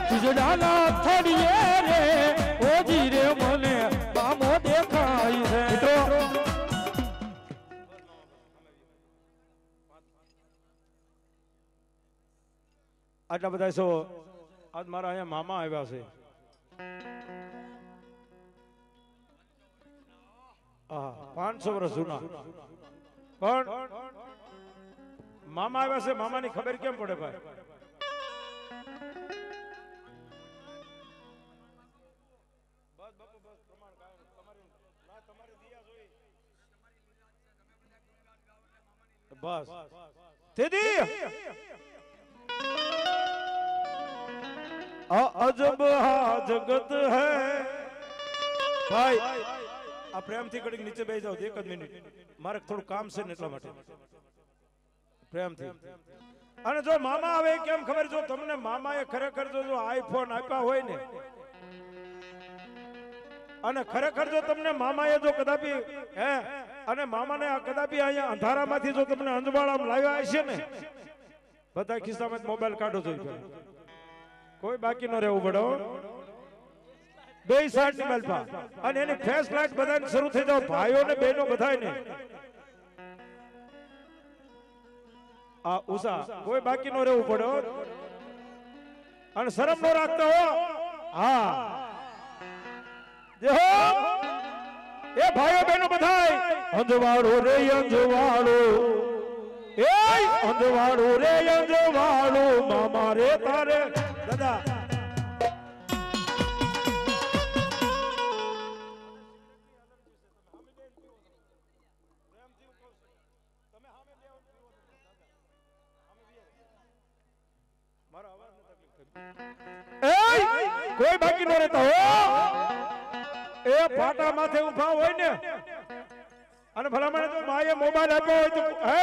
ખીજડાના થડીએ રે ઓજી રે મને મામો દેખાય છે આટલા બધા છો આજ મારા અહીંયા મામા આવ્યા છે હા 500 વર્ષ જૂના પણ મામા આવ્યા છે મામાની ખબર કેમ પડે ભાઈ બસ દીદી અજબ હા જગત હૈ ભાઈ આ પ્રેમથી કડીક નીચે બેસી જાવ એક જ મિનિટ મારે થોડું કામ છે ને એટલા માટે પ્રેમથી અને જો મામા આવે કેમ ખબર જો તમને મામાએ ખરેખર જો આઈફોન આપ્યા હોય ને અને ખરેખર જો તમને મામાએ જો કદાપી હે અને મામાને કદાપી અહીંયા અંધારામાંથી જો તમને અંજવાળામાં લાવ્યા હશે ને બધા ખિસ્સામાં મોબાઈલ કાઢો જોઈએ કોઈ બાકી ન રહેવું પડો બે સાઈડ ની મલપા અને એની ફેસ લાઈટ બધાને શરૂ થઈ જાવ ભાઈઓ ને બહેનો બધાય ને આ ઉષા કોઈ બાકી ન રહેવું પડો અને શરમ ન રાખતા હો હા જે હો એ ભાઈઓ બહેનો બધાય અંજવાળો રે અંજવાળો એ અંજવાળો રે અંજવાળો મામા રે તારે દાદા કોઈ બાકી ન રહેતા હો એ ફાટા માથે ઉભા હોય ને અને ભલામણ તો માએ મોબાઈલ આપ્યો હોય તો હે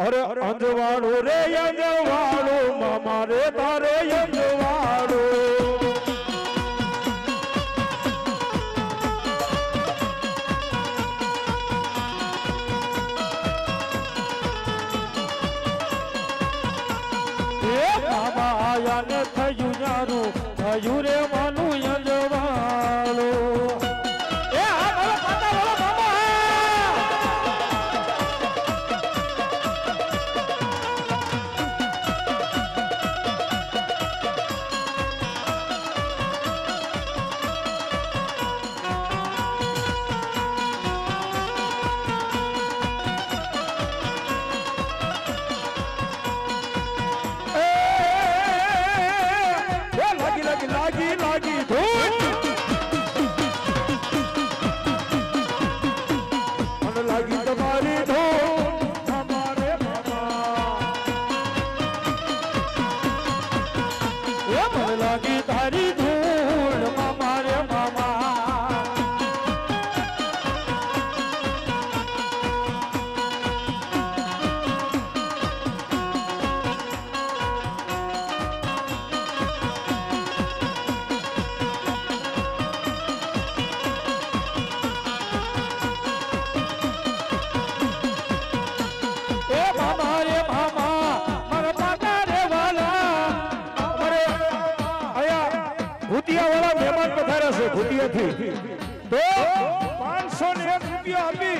અરે અંજવાળો રે અંજવાળો મામા રે તારે અંજવાળો એ મામા આયા ને થયું યારું થયું રે માનું અંજવાળો ભૂતિયાથી તો 501 રૂપિયા આપી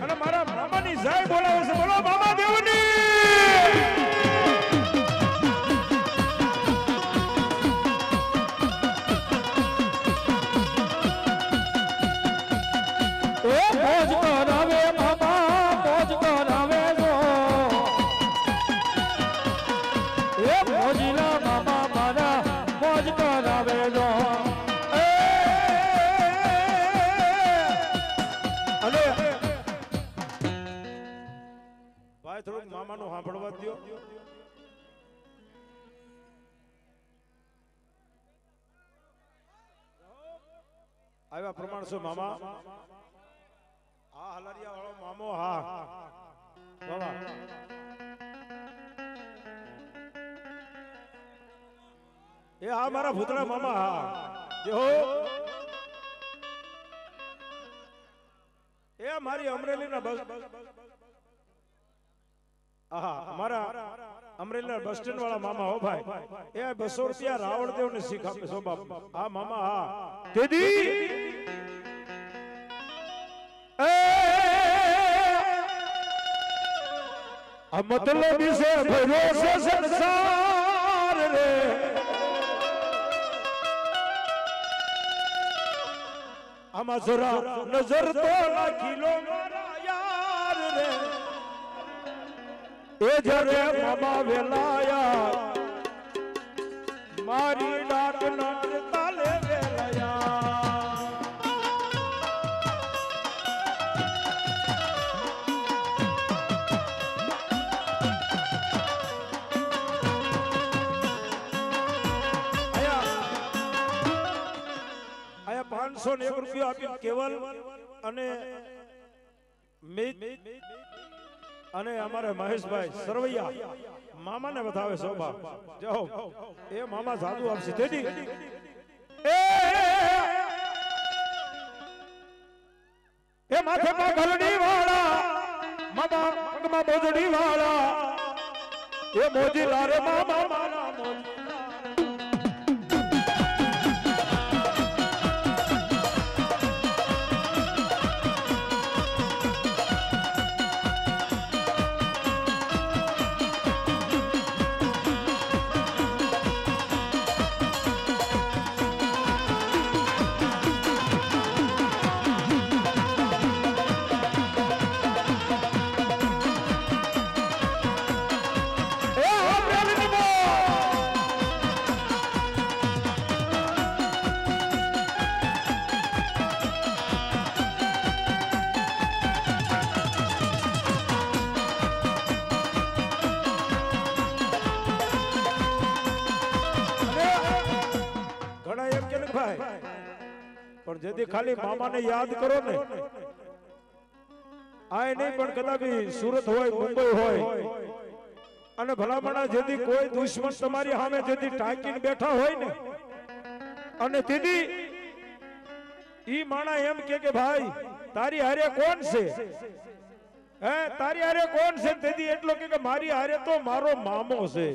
અને મારા મામાની જાય બોલાવે છે બોલો મામા દેવની મોજ કરાવે મામા મોજ કરાવે જો એ મોજીલા મામા મારા મોજ કરાવે જો થોડુંક મામાનું સાંભળવા દો આવ્યા પ્રમાણ છો મામા હા હલારિયા વાળો મામો હા બાબા એ હા મારા ભૂતળા મામા હા જો એ મારી અમરેલીના બસ આહા અમારા અમરેલી બસ સ્ટેન્ડ વાળા મામા હો ભાઈ એ 200 રૂપિયા રાવણદેવ ને શીખ આપે છો બાપ આ મામા હા દીદી આ મતલબ છે ભરોસે સંસાર રે આમાં જરા નજર તો નાખી લો મારા યાર રે એ જરે મામા વેલાયા મારી ડાક નર તાલે વેલાયા આયા 501 રૂપિયા આપી કેવલ અને અને અમારે મહેશભાઈ સરવૈયા મામાને વધાવે શોભા જાઓ એ મામા સાધુ આપશે તેડી એ માથે પા ઘરડી વાળા મામા પગમાં બોજડી વાળા એ મોજી લારે મામા મારા મોજી પણ જેથી ખાલી મામાને યાદ કરો ને આય નહીં પણ કદાપી સુરત હોય મુંબઈ હોય અને ભલામણા જેથી કોઈ દુશ્મન તમારી સામે જેથી ટાંકીને બેઠા હોય ને અને તેથી ઈ માણા એમ કે ભાઈ તારી હારે કોણ છે હે તારી હારે કોણ છે તેથી એટલો કે મારી હારે તો મારો મામો છે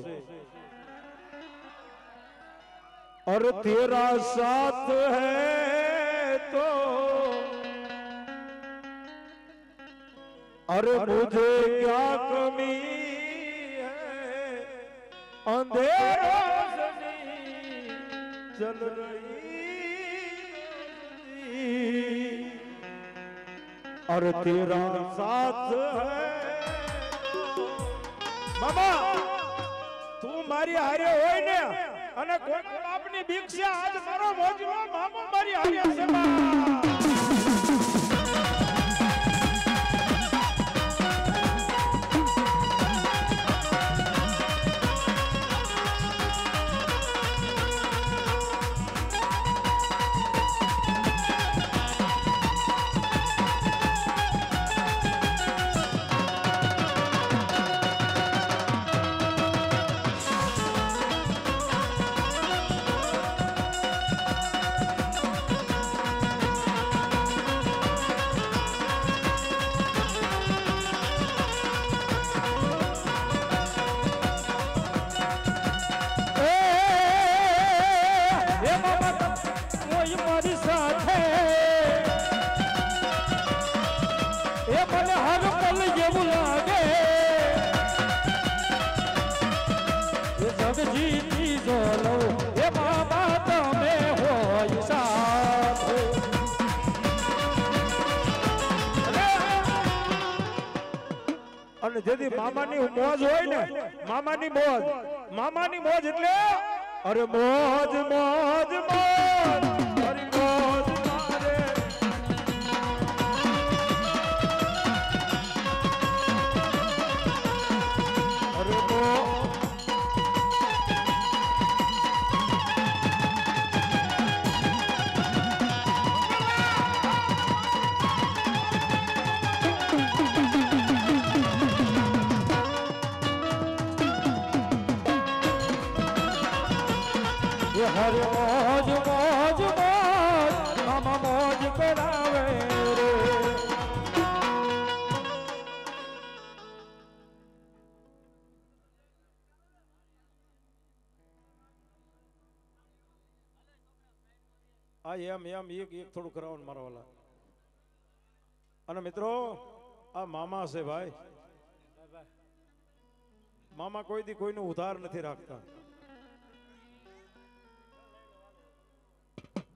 और तेरा साथ है तो अरे मुझे क्या कमी है अंधेरा चल रही और तेरा साथ है मामा તું મારી હારે હોય ને અને કોઈ બાપની બીક છે આજ મારો મોજલો મામો મારી હારે છે જેથી મામાની મોજ હોય ને મામાની મોજ એટલે અરે મોજ મોજ મોજ અરે મોજ મારે અરે हर मौज मौज मौज मामा मौज करावे रे આ એમ એમ એક એક થોડું કરાવો મારા વાલા. અને મિત્રો આ મામા છે ભાઈ. મામા કોઈ દી કોઈનું ઉધાર નથી રાખતા.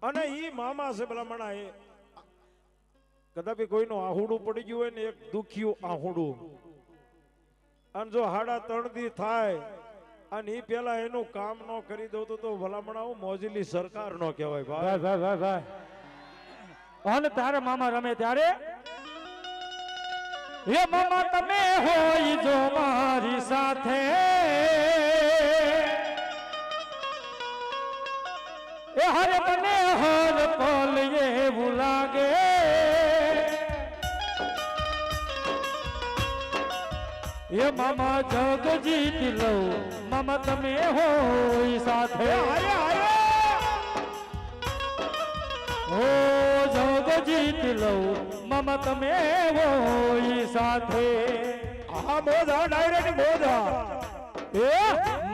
અને ઈ મામા છે ભલામણા એ કદાપી કોઈનું આહુડું પડી ગયું હોય ને એક દુખ્યું આહુડું અને જો હાડા 3 દી થાય અને ઈ પેલા એનું કામ ન કરી દઉં તો ભલામણા હું મોજીલી સરકાર નો કહેવાય ભાઈ. ભાઈ ભાઈ ભાઈ અને તારા મામા રમે ત્યારે એ મામા તમે હોય જો મારી સાથે એ હરે મને હર પલ એવું લાગે એ મામા જગ જીતી લઉં મામા તમે હોય સાથે ઓ જગ જીતી લઉં મામા તમે હોય સાથે. આ મોજા ડાયરેક્ટ મોજા એ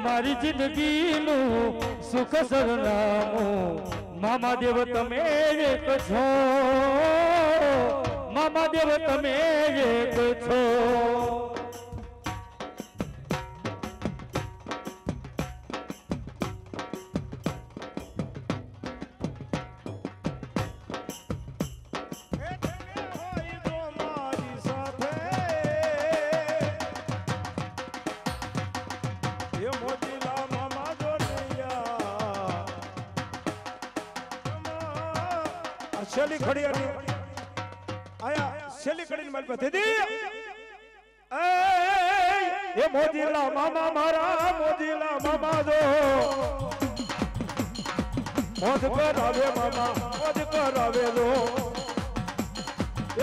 મારી જિંદગીનું સુખ સરનામું મામા દેવ તમે એક છો મામા દેવ તમે એક છો. શેલી ખડી આયા શેલી ખડી મારી પાસે દી એ મોદીલા મામા મારા મોદીલા મામા જો મોજ કરાવે મામા મોજ કરાવે જો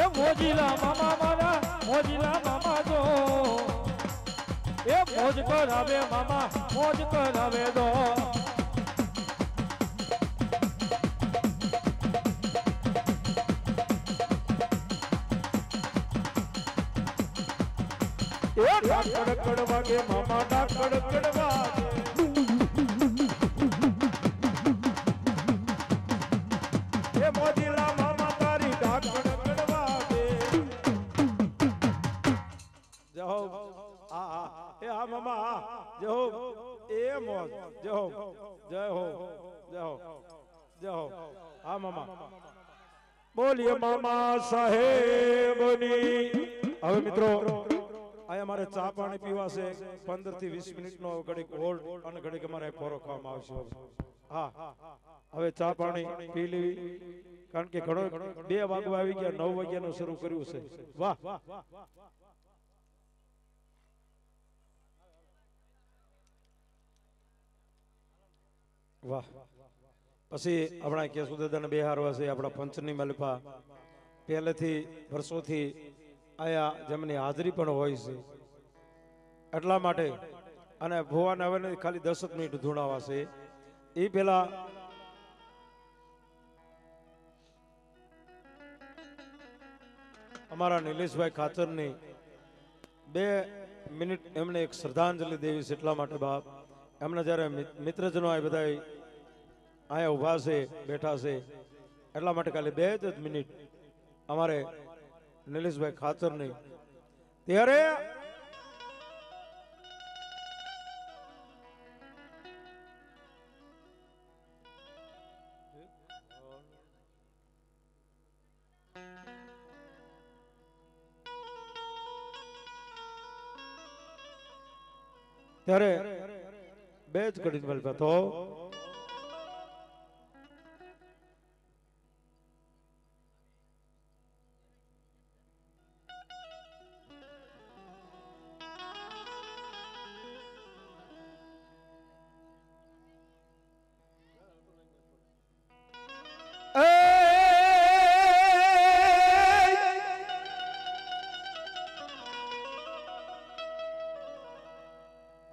એ મોજીલા મામા મારા મોજીલા મામા જો એ મોજ કરાવે મામા મોજ કરાવે દો. કડકડ વાગે મામા કડકડ વાગે એ મોદીલા મામા તારી કડકડ વાગે જય હો આ એ આ મામા જય હો એ મોજ જય હો જય હો જય હો જય હો આ મામા બોલીએ મામા સાહેબની. હવે મિત્રો આયા મારે ચા પાણી પીવા છે 15 થી 20 મિનિટનો ઘડીક હોલ્ડ અને ઘડીક અમારે પોરો ખાવામાં આવશે. હા હવે ચા પાણી પી લેવી કારણ કે ઘણો 2 વાગવા આવી ગયા 9 વાગ્યાનું શરૂ કર્યું છે. વાહ વાહ. પછી આપણા કેશુદાદાને બેહારવા છે આપણા પંચની મલપા પહેલેથી વર્ષોથી આયા જેમની હાજરી પણ હોય છે એટલા માટે અને ભુવાને હવે ખાલી 10 મિનિટ ધૂણાવા છે એ પેલા અમારા નિલેશભાઈ ખાચરની 2 મિનિટ એમને એક શ્રદ્ધાંજલિ દેવી છે એટલા માટે બાપ એમને જ્યારે મિત્રજનો આ બધા અહીંયા ઊભા છે બેઠા છે એટલા માટે ખાલી 2 જ મિનિટ અમારે નિલેશભાઈ ખાચર નહીં ત્યારે ત્યારે 2 જ ઘડી મળતા તો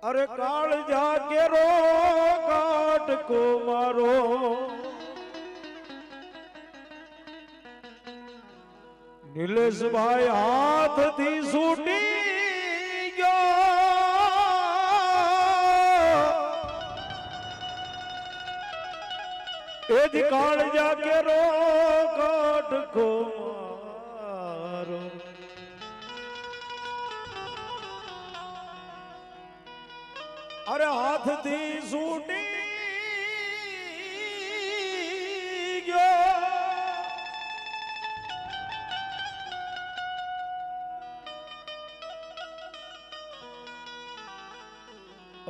अरे काल जाके रो काट को मारो नीलेश भाई हाथ थी सूटी गयो એ જ કાળજા કેરો કાઢકો મારો અરે હાથથી છૂટી ગયો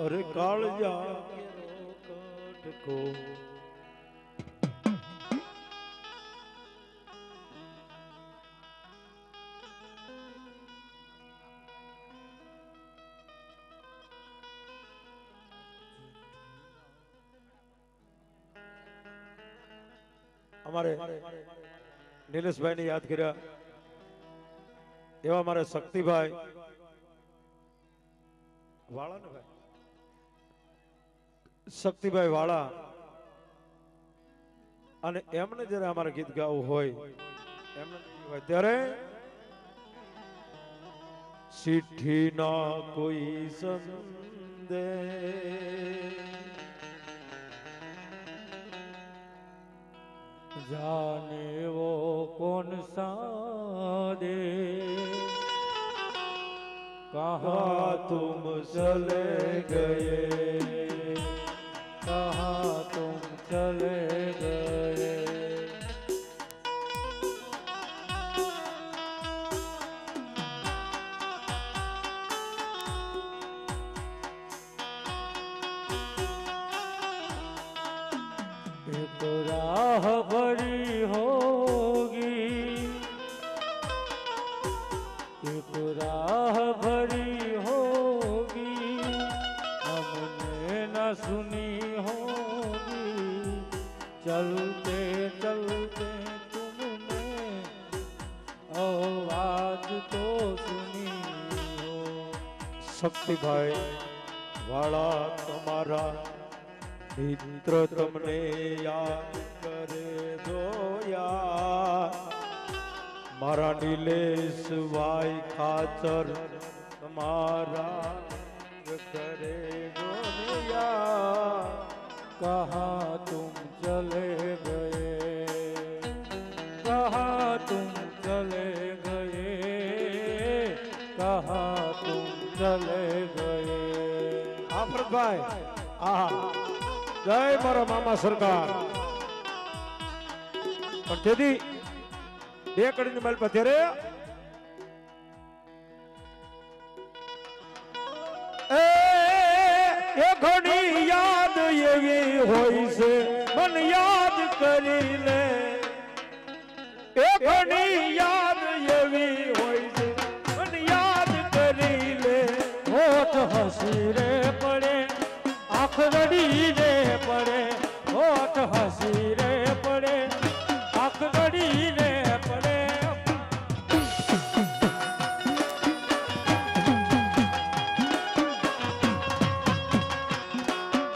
અરે કાળજા કેરો કાઢકો અમારે નિલેશભાઈ ને યાદ કર્યા એવા મારે શક્તિભાઈ વાળા ને ભાઈ શક્તિભાઈ વાળા અને એમને જયારે અમારે ગીત ગાવું હોય એમને હોય ત્યારે ચિઠ્ઠી ના કોઈ સંદેશ जाने वो कौन सा दे कहाँ तुम चले गए कहाँ तुम चले गए एक राह भरी होगी एक राह भरी होगी हमने न सुनी होगी चलते चलते तुमने आवाज तो सुनी हो શક્તિભાઈ વાળા તમારા મિત્ર તમને યાદ કરે દોયા મારા નિલેશભાઈ ખાચર તમારા કરે દોયા कहाँ तुम चले गए कहाँ तुम चले गए कहाँ तुम चले गए આફરતભાઈ આહા જય મારા મામા સરકાર પણ તેથી બે કડીની માલ પથેરે એ ઘણી યાદ એવી હોય છે મન યાદ કરી લે એ ઘણી યાદ એવી હોય છે મન યાદ કરી લે होठ हंसी रे पड़े आँख रड़ी रे पड़े होठ हंसी रे पड़े आँख रड़ी रे पड़े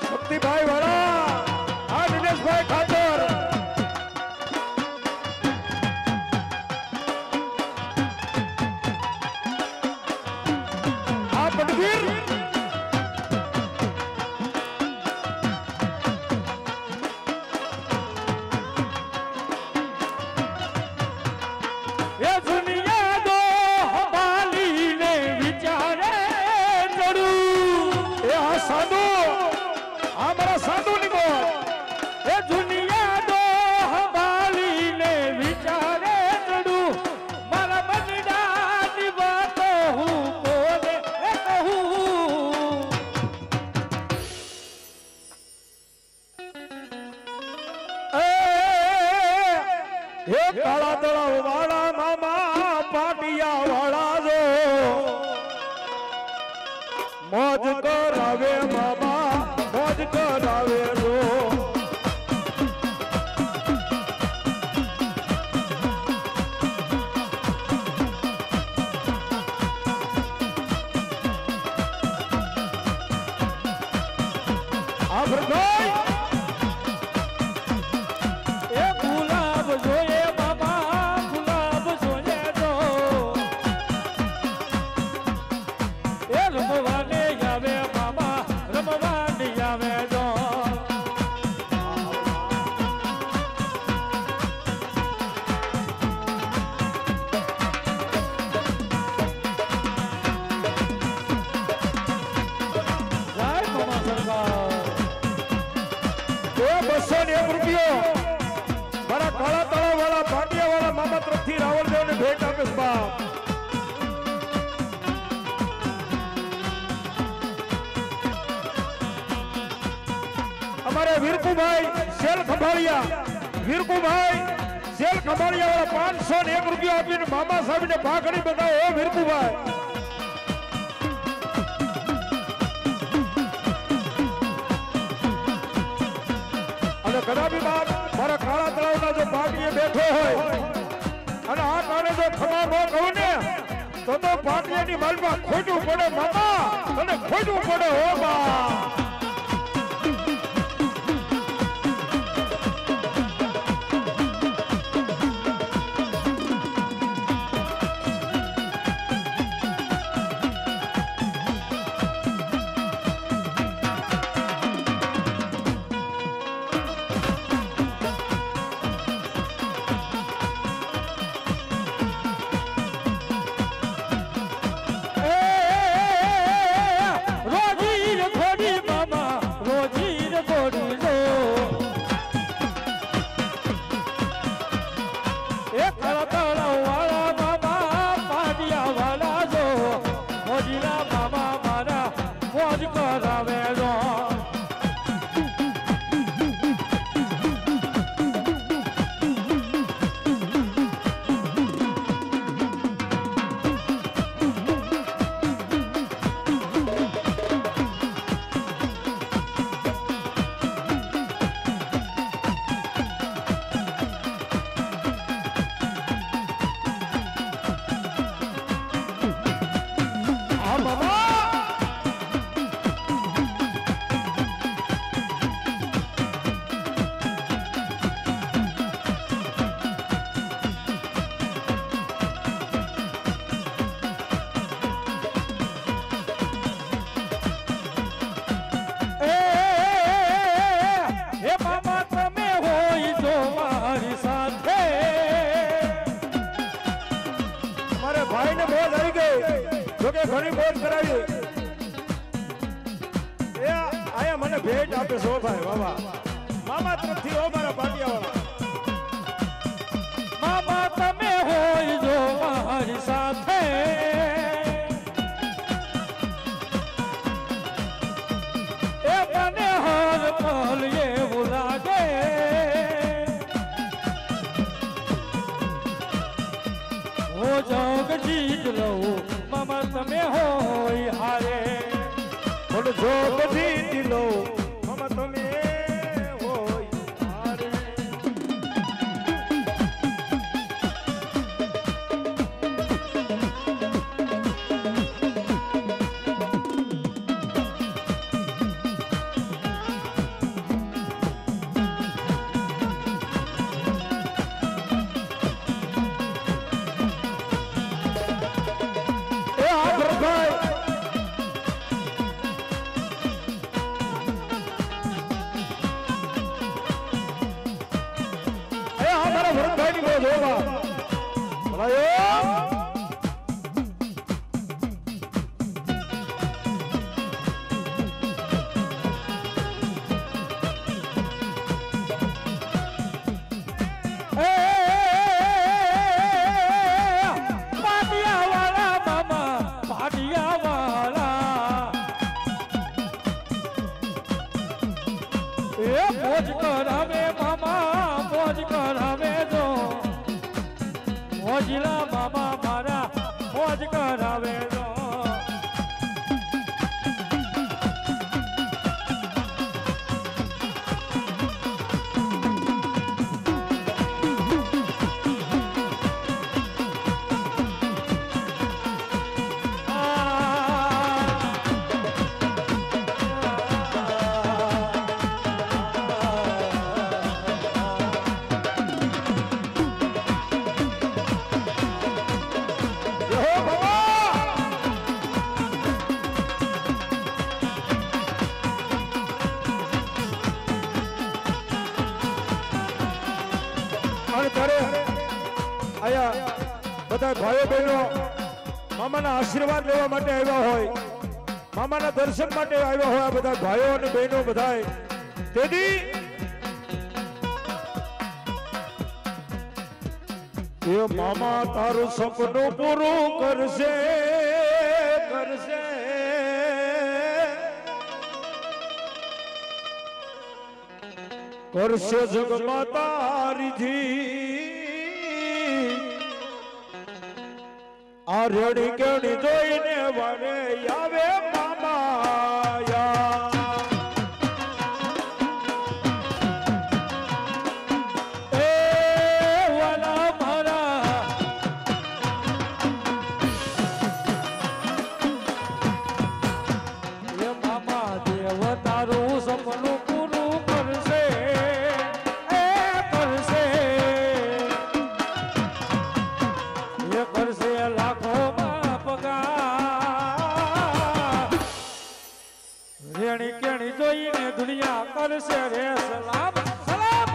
શક્તિભાઈ વાળા આ દિનેશભાઈ ખાચર આ બળવીર ये दुनिया दो हवाली ने विचारे चढ़ू એ આ સાધુ આ મારા સાધુ ની બોલ ये दुनिया दो हवाली ने विचारे चढ़ू मारा बलिदान बातो हूँ कोने कहूँ એ કાળા તળાવ વાળા મામા પાટિયા વાળા જો મોજ કરાવે મામા મોજ કરાવે જો આફરતભાઈ ये गुलाब जोए बाबा गुलाब जोए दो ये रमवाने आवे बाबा रमवाने आवे दो અમારે વીરકુભાઈ સેલ ખંભાળિયા વીરકુભાઈ સેલ ખંભાળિયા વાળા 501 રૂપિયા આપીને મામા સાહેબને ભાખરી બતાવો હો વીરકુભાઈ અને કદાપી બાપ મારા કાળા તળાવના જો પાટીએ બેઠો હોય અને આ કારણે જો ખમા ન કહું ને તો પાટીયાની માલમાં ખોટું પડે મામા અને ખોટું પડે હો બા ઘણી મોજ કરાવી એ આયા મને ભેટ આપે છો ભાઈ બાબા મામા તરફથી ઓ મારા પાટિયાવાળા મામા તમે હોય જો મારી સાથે એ મને હર પલ એવું લાગે હો જગ જીત લઉં મામા તમે હોય હારે બોલો જો બધી દિલો મામા તમે હોય હારે મોજ કરાવે મામા મોજ કરાવે જો મોજલા મામા મારા મોજ કરાવે જો બધા ભાઈઓ બહેનો મામાના આશીર્વાદ લેવા માટે આવ્યા હોય મામાના દર્શન માટે આવ્યા હોય આ બધા ભાઈઓ અને બહેનો બધાય તેથી એ મામા તારું સપનું પૂરું કરશે કરશે કરશે જગમાં તારીથી આ રેડી કેડી જોઈને વારે આવે મામાયા એ વાલા મારા એ મામા દેવ તારું સપનું પૂરું કરશે એ કરશે એ કરશે લાખો માં પગાર રેણી કેણી જોઈને દુનિયા કરશે રે સલામ સલામ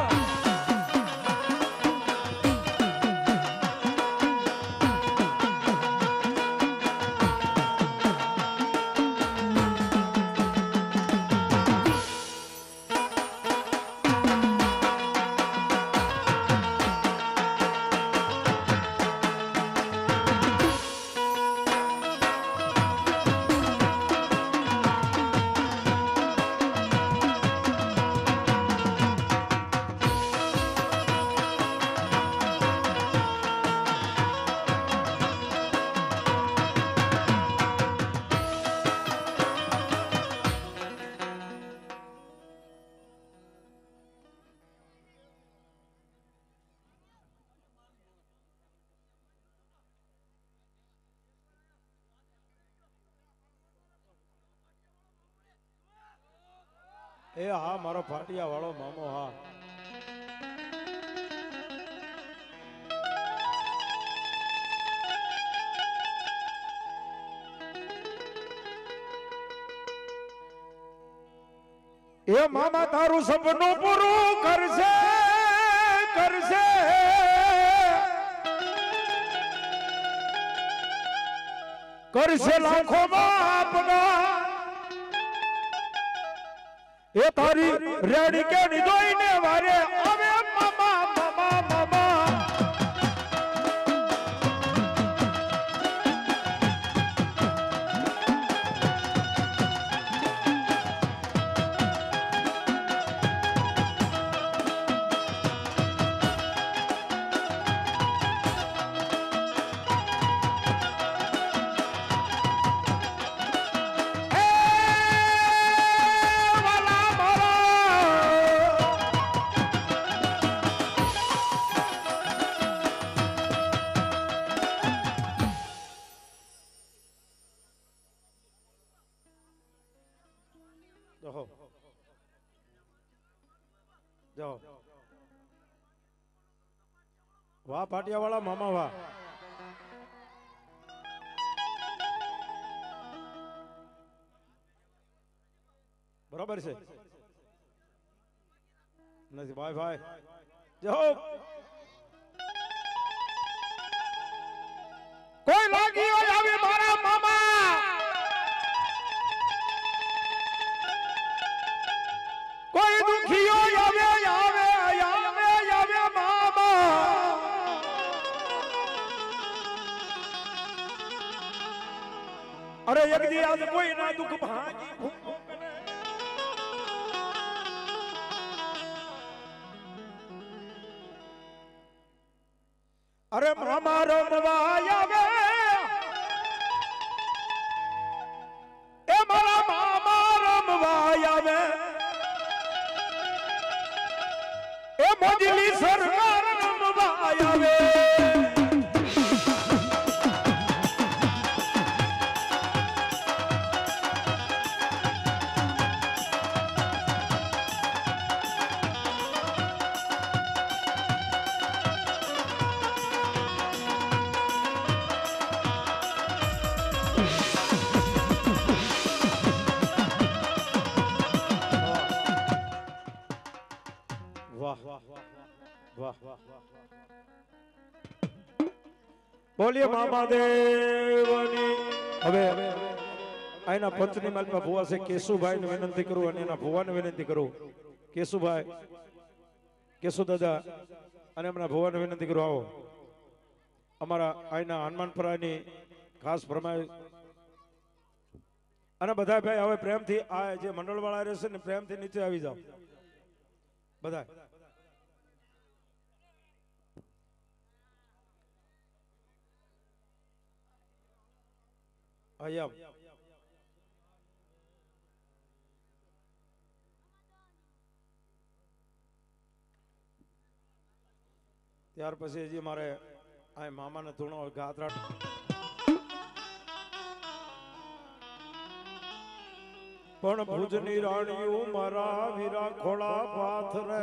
એ હા મારો ફાટિયા વાળો મામો હા એ મામા તારું સપનું પૂરું કરશે કરશે કરશે લાખો બાપના એ તારી રેડી કેડી જોઈને વારે આવે મામા મામા મામા જાઓ વાહ પાટિયા વાળા મામા વાહ બરાબર છે નથી ભાઈ ભાઈ જાઓ કોઈ લાગી હોય આવી મારા મામા કોઈ દુખીઓ આવે આવે આવે આવે મામા અરે એક દી આજ કોઈ ના દુખ ભાગી અરે મામા રમવા આવે એ મારા મામા રમવા આવે એ મોદીની સરકાર રમવા આવે બોલીએ મામા દેવની હવે આના પંચની માલમાં ભુવા છે કેશુભાઈ ને વિનંતી કરું અને એના ભુવાને વિનંતી કરું કેશુભાઈ કેશુ દાદા અને એમના ભુવાને વિનંતી કરું આવો અમારા આના હનુમાનપરાની ખાસ ફરમાઈશ અને બધા ભાઈ હવે પ્રેમથી આ જે મંડળ વાળા રહેશે ને પ્રેમથી નીચે આવી જાઓ બધા અહીંયા ત્યાર પછી હજી મારે આ મામાને ધૂણો ગાત્રા પણ ભુજની રાણીઓ મારા વીરા ખોળા પાથરે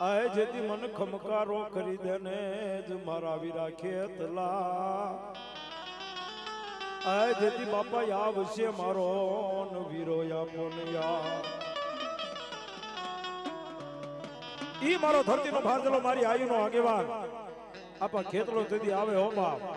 આય જેથી મન ખમકારો કરી દેને જ મારા વીરા ખેતલા આય જેથી બાપા આવશે મારો વીરો યા ઈ મારો ધરતીનો ભાજલો મારી આયુનો આગેવાન આપા ખેતલો તેથી આવે હો બાપ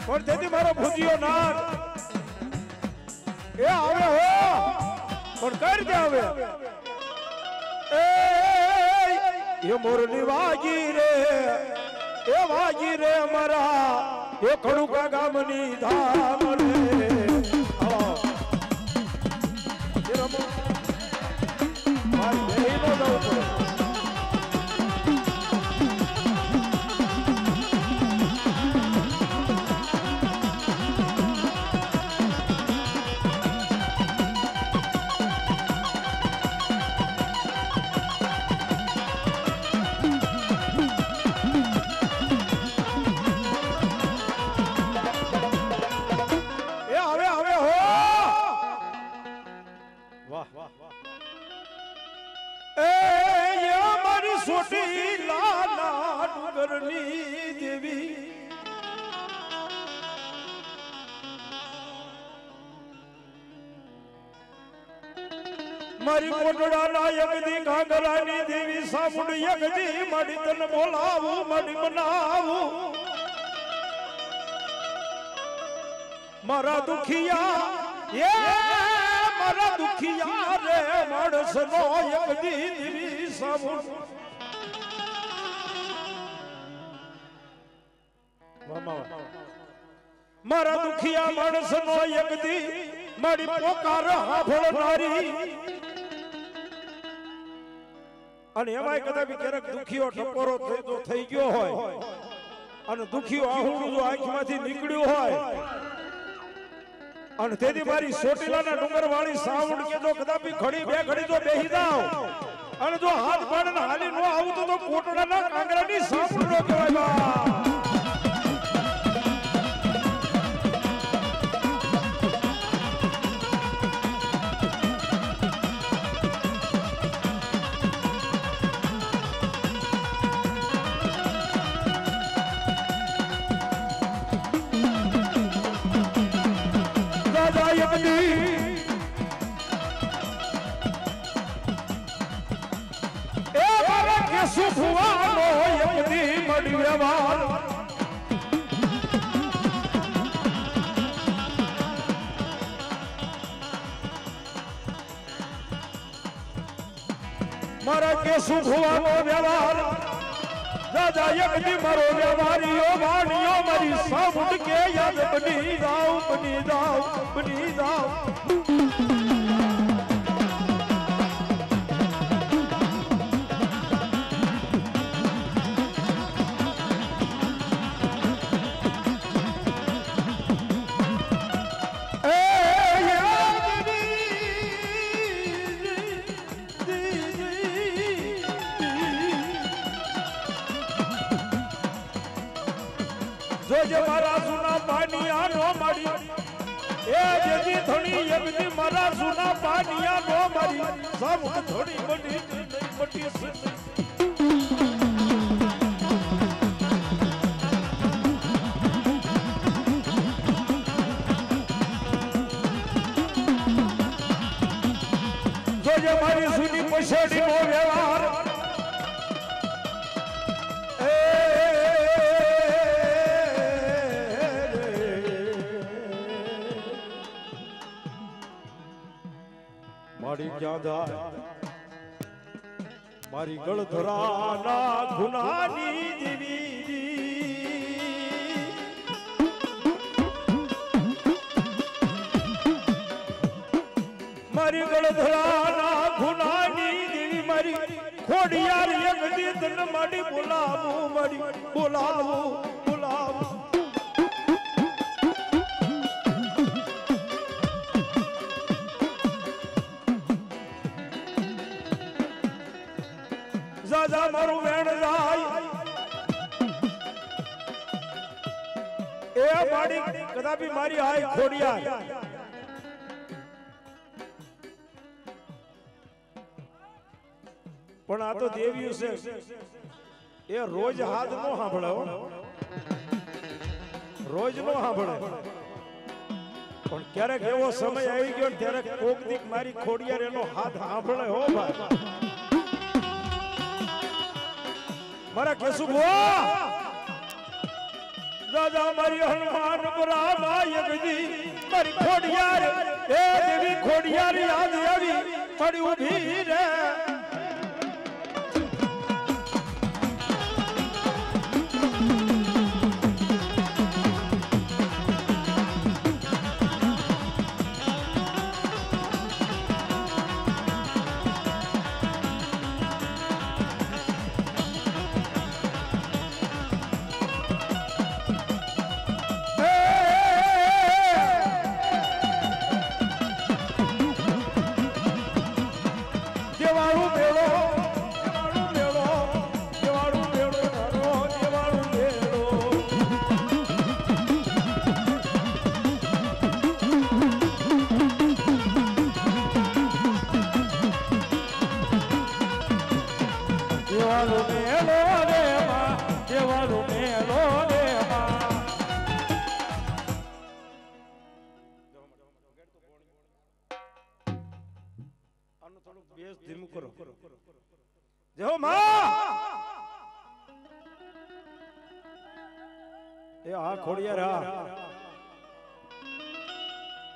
પણ તેથી મારો ભુજિયો નાર એ આવે હો પણ કઈ રીતે આવે એ મોરલી વાગી રે મારા એ ખડુકા ગામની ધામ રે મારી બહેનો જવું પડે સોટી લાલા ડુંગરની દેવી મારી કોટડાના યગદી ઘાઘરાની દેવી સામુંડ યગદી મારી તન બોલાવું મારી મનાવું મારા દુખિયા મારા દુખિયા રે માણસનો યગદી દેવી સામુંડ મારા દુખિયા માણસનો યગદી મારી પોકાર સાંભળનારી અને એમાંય કદાચ ક્યારેક દુખિયો ટપોરો થઈ ગયો હોય અને દુખિયો આહુડું જો આંખમાંથી નીકળ્યું હોય અને તેથી મારી સોટીલાના ડુંગર વાળી સાઉન્ડ કે જો કદાચ ઘડી બે ઘડી જો બેહી જાવ અને જો હાથ પાડીને હાલી ન આવું તો કોટડાના કાંગરાની સાઉન્ડ નો કહેવાય સુખવાનો યમની મળી વ્યવહાર મારા કે સુખવાનો વ્યવહાર દાદા યમની મારો વ્યવહારીઓ વાણીઓ મારી સામુંડ કે યાદ બની જાવ બાનિયા નો મારી સામુ થોડી બની બટી જોજે મારી સુની પછાડી નો વ્યવહાર મારી જાદા મારી ગળધરાના ગુનાની દેવી મારી ગળધરાના ગુનાની દેવી મારી ખોડિયાર એક દીદન મારી બોલાવું મારી બોલાવું બોલાવું જાજા મારું વેણ જાય એ મારી કદાપી મારી આય ખોડિયાર પણ આ તો દેવીઓ છે એ રોજ હાથ નો સાંભળે રોજ નો સાંભળે પણ ક્યારેક એવો સમય આવી ગયો ત્યારે કોક દીક મારી ખોડિયાર એનો હાથ સાંભળે હો ભાઈ મારા કેસુ ભુવા રાજા મારી હનુમાન બરામાય ગદી મારી ખોડિયાર એ દેવી ખોડિયાર યાદ આવી પડી ઊભી રે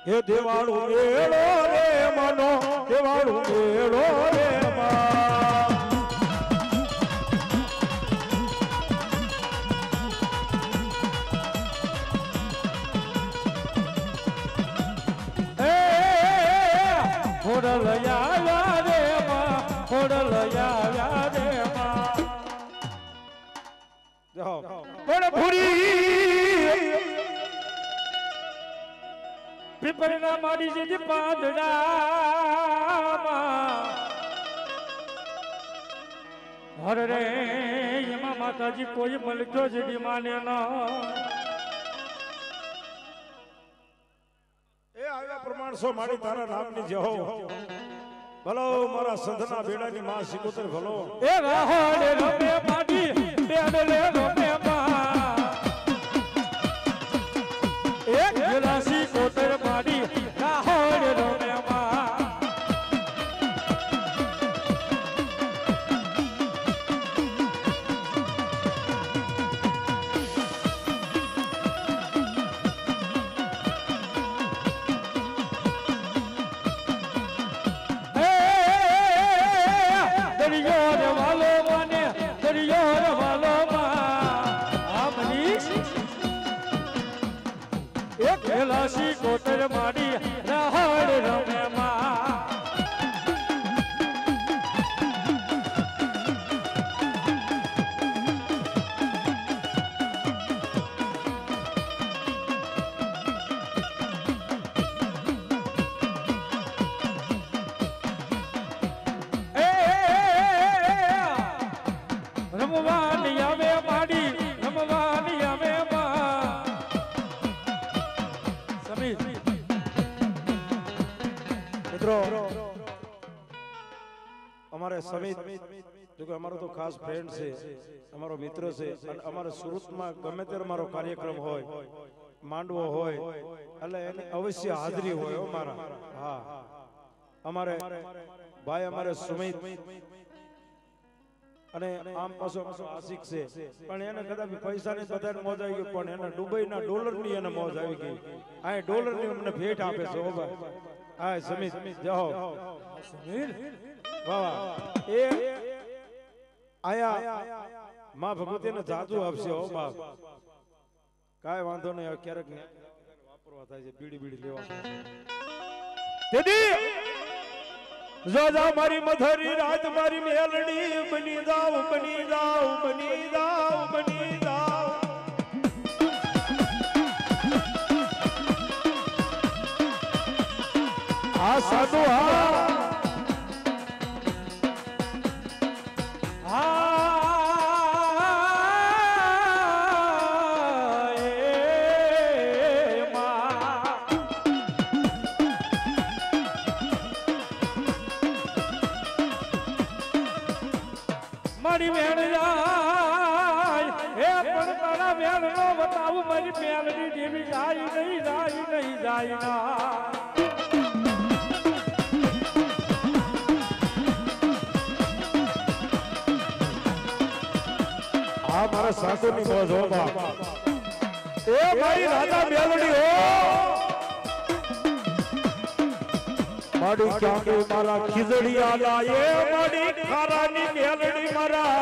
એ દેવાળું મેળો રે મનો દેવાળું મેળો રે ખોડલ આવ્યા રે માં ખોડલ આવ્યા રે માં પણ ભૂરી પીપળના મારી જે પાંદડામાં હર રે એમાં માતાજી કોઈ મળતો જ માને ન એ આવ્યા પ્રમાણસો મારી તારા નામની જય હો ભલો મારા સંતના બેડાની માં સિકોતર ભલો એ રાહોડે રમે માડી બેડલે રમે માં એક ગલાસી કોતર માડી રાહોડે રમે માં ગલાસી કોતર માડી રાહોડે રમે માં રમવાની આવે માડી રમવાની આવે મિત્રો અમારે સમિત જો કે અમારો તો ખાસ ફ્રેન્ડ છે, અમારો મિત્ર છે, અને અમારે સુરતમાં ગમે ત્યારે મારો કાર્યક્રમ હોય, માંડવો હોય, એટલે એની અવશ્ય હાજરી હોય અમારા. હા, અમારે ભાઈ અમારે સુમિત અને આમ પાછો આશિક છે, પણ એને કદાચ પૈસાની બધાને મોજ આવી ગઈ, પણ એને દુબઈના ડોલરની એને મોજ આવી ગઈ. આ ડોલરની અમને ભેટ આપે છે. ઓ ભાઈ, હા સમિત જાઓ. વાહ, એ આયા માં ભગવતીને જાદુ આપશે. હો બાપ, કાંઈ વાંધો નહીં. ક્યારેક વાપરવા થાય છે, બીડી બીડી લેવા. દીદી જો જા મારી મધરી રાત મારી મેલડી બની જાવ, બની જાવ, બની જાવ, બની જાવ. આ સાધુ હા મારી વેણ જાય એ પણ તારા વેણ નો બતાવું. મારી મેલડી દેવી જાય નહીં, જાય નહીં, જાય ના. આ મારા સાસુની મોજ. હો બાપ, એ મારી રાજા મેલડી હો માડી ક્યાંકે મારા ખીજડીયા એ માડી ખારાની મેલડી મારા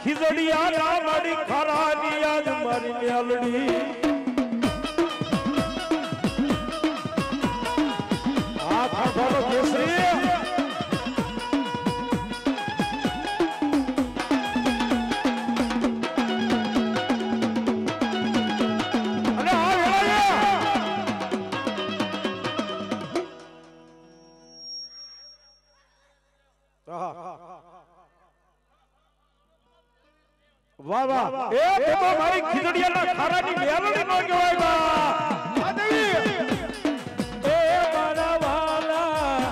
ખીજડીયા માડી ખારાની યાદ મારી મેલડી. આ ખાફાનો કેસરી વાહ વાહ. એ તો મારી ખીજડીયાના ખારાની મેલડી નો કહેવાય બા. આ દેવી એ મારા વાલા,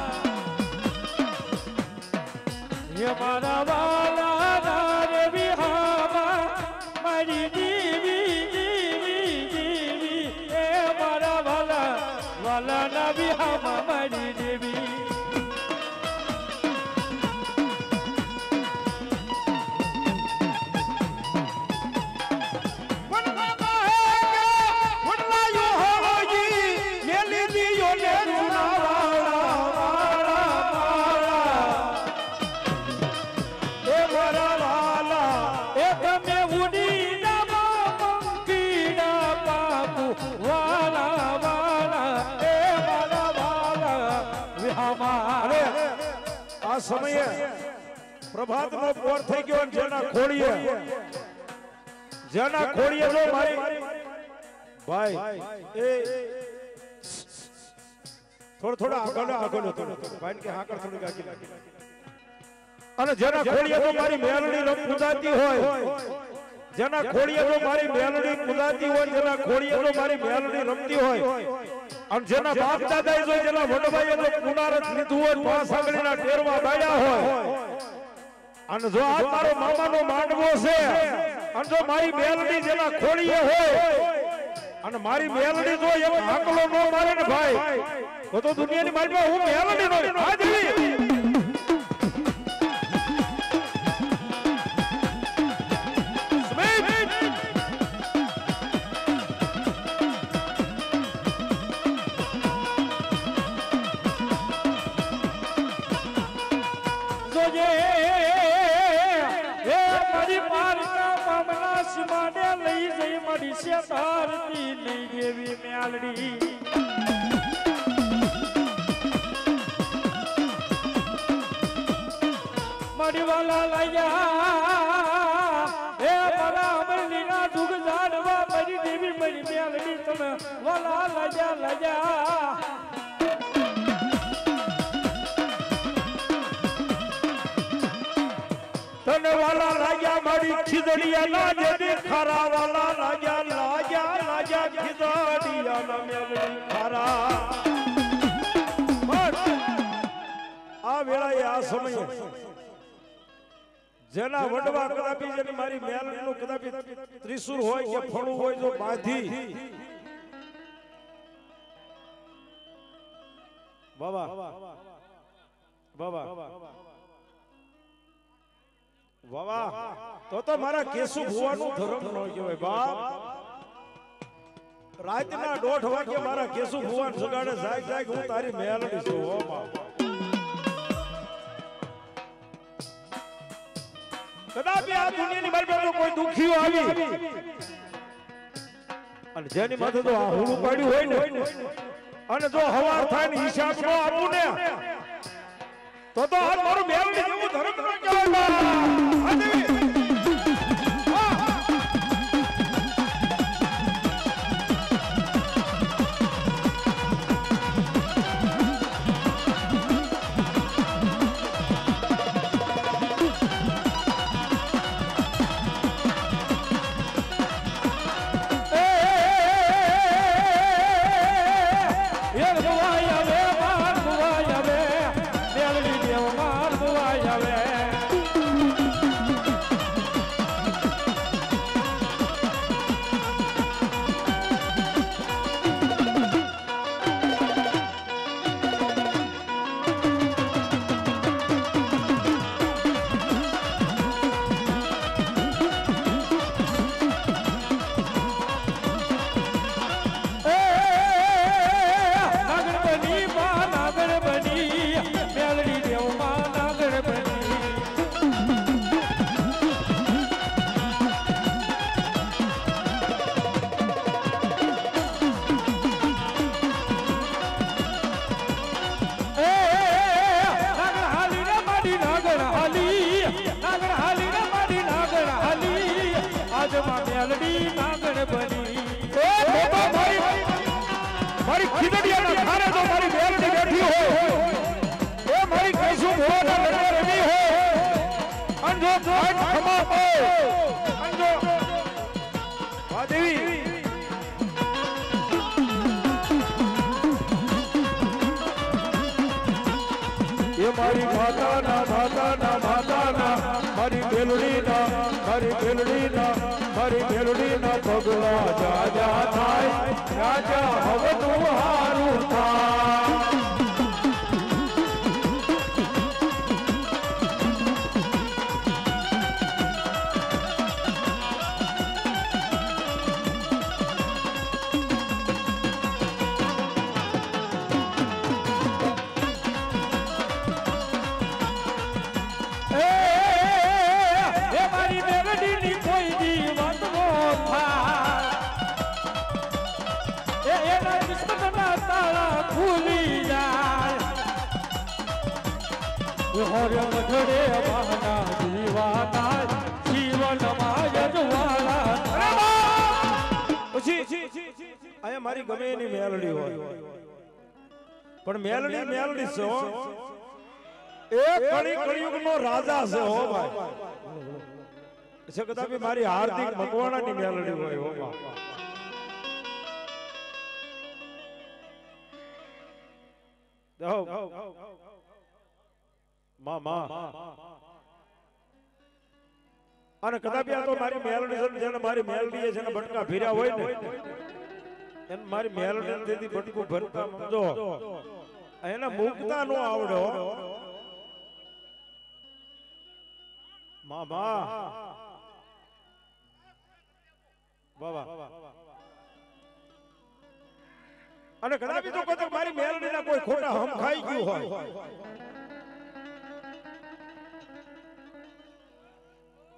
એ મારા વાલા નારે વિહામા મારી દેવી, દેવી, દેવી. એ મારા વાલા, વાલા ના વિહામા મારી દેવી. આ સમયે પ્રભાત નો પોર થઈ ગયો. જેના ખોળીએ જો મારી ભાઈ એ થોડો આગળ ભાઈ કે હાકર થોડી આગી લાગી. અને જેના ખોળીએ તો મારી મેલડી રમ પૂજાતી હોય, જેના ખોળીએ તો મારી મેલડી પૂજાતી હોય, જેના ખોળીએ તો મારી મેલડી રમતી હોય, અને જેના બાપ દાદા જો જેના વડવાઈએ તો પુનારત લીધું હોય, પાંચ આંગળીના ટેરવા બાળ્યા હોય, અને જો આ મારો મામાનો માંડવો છે, અને જો મારી મેલડી જેના ખોળીએ હોય, અને મારી મેલડી જો એક આંકલો નો મારે ને ભાઈ, તો દુનિયાની મારી હું મેલડી નો હાજરી. દેવી મેલડી મારી વાલા લાયા એ મારા અમરલી ના દુઃખ જાણવા મારી દેવી મારી મેલડી તમે વાલા લાયા. તને વાલા લાગ્યા મારી ખીજડીયા ના જેને ખરા વાલા લાગ્યા ખીજડીયા ના મેલડી ખરા. સમયે જેના વડવા કદાપી જેની મારી મેલડીનું કદાપી ત્રિશુર હોય કે ફણું હોય જો બાંધી બાબા બાબા વાહ તો મારા કેસુ ભુવાનું ધર્મ ન કહેવાય બાપ રાતના 1:30 વાગે મારા કેસુ ભુવાન સગાડે જાય હું તારી મેલડી છું હો બાપ કદાપી આ દુનિયાની મારી પાસે કોઈ દુખીઓ આવી અને જેની માથે તો આ હુડું પાડ્યું હોય ને અને જો હવાર થાય ને હિસાબ નો આપું ને તો આ મારું મેલડી જેવું ધર્મ ન કહેવાય આ દેવી મારી માતાના મારી મેલડીના પગલા જાજા થાય રાજા હવે તું હારું થાય હરે મધડે બહાના જીવાના જીવનમાં યજવાલા પછી આયા મારી ગમે એની મેલડી હોય પણ મેલડી છે હો એ કળિયુગનો રાજા છે હો ભાઈ છે કદાપી મારી હાર્દિક મકવાણાની મેલડી હોય હો બાપ અને કદાપી આ તો મારી મેલડી છે જેને મારી મેલડી છે ને બટકા ભીર્યા હોય ને એને મારી મેલડી તેથી બટકું ભરતા સમજો એને મુકતા નો આવડે મામા બાબા અને કદાપી તો કોઈ મારી મેલડી ના કોઈ ખોટા હમ ખાઈ ગયું હોય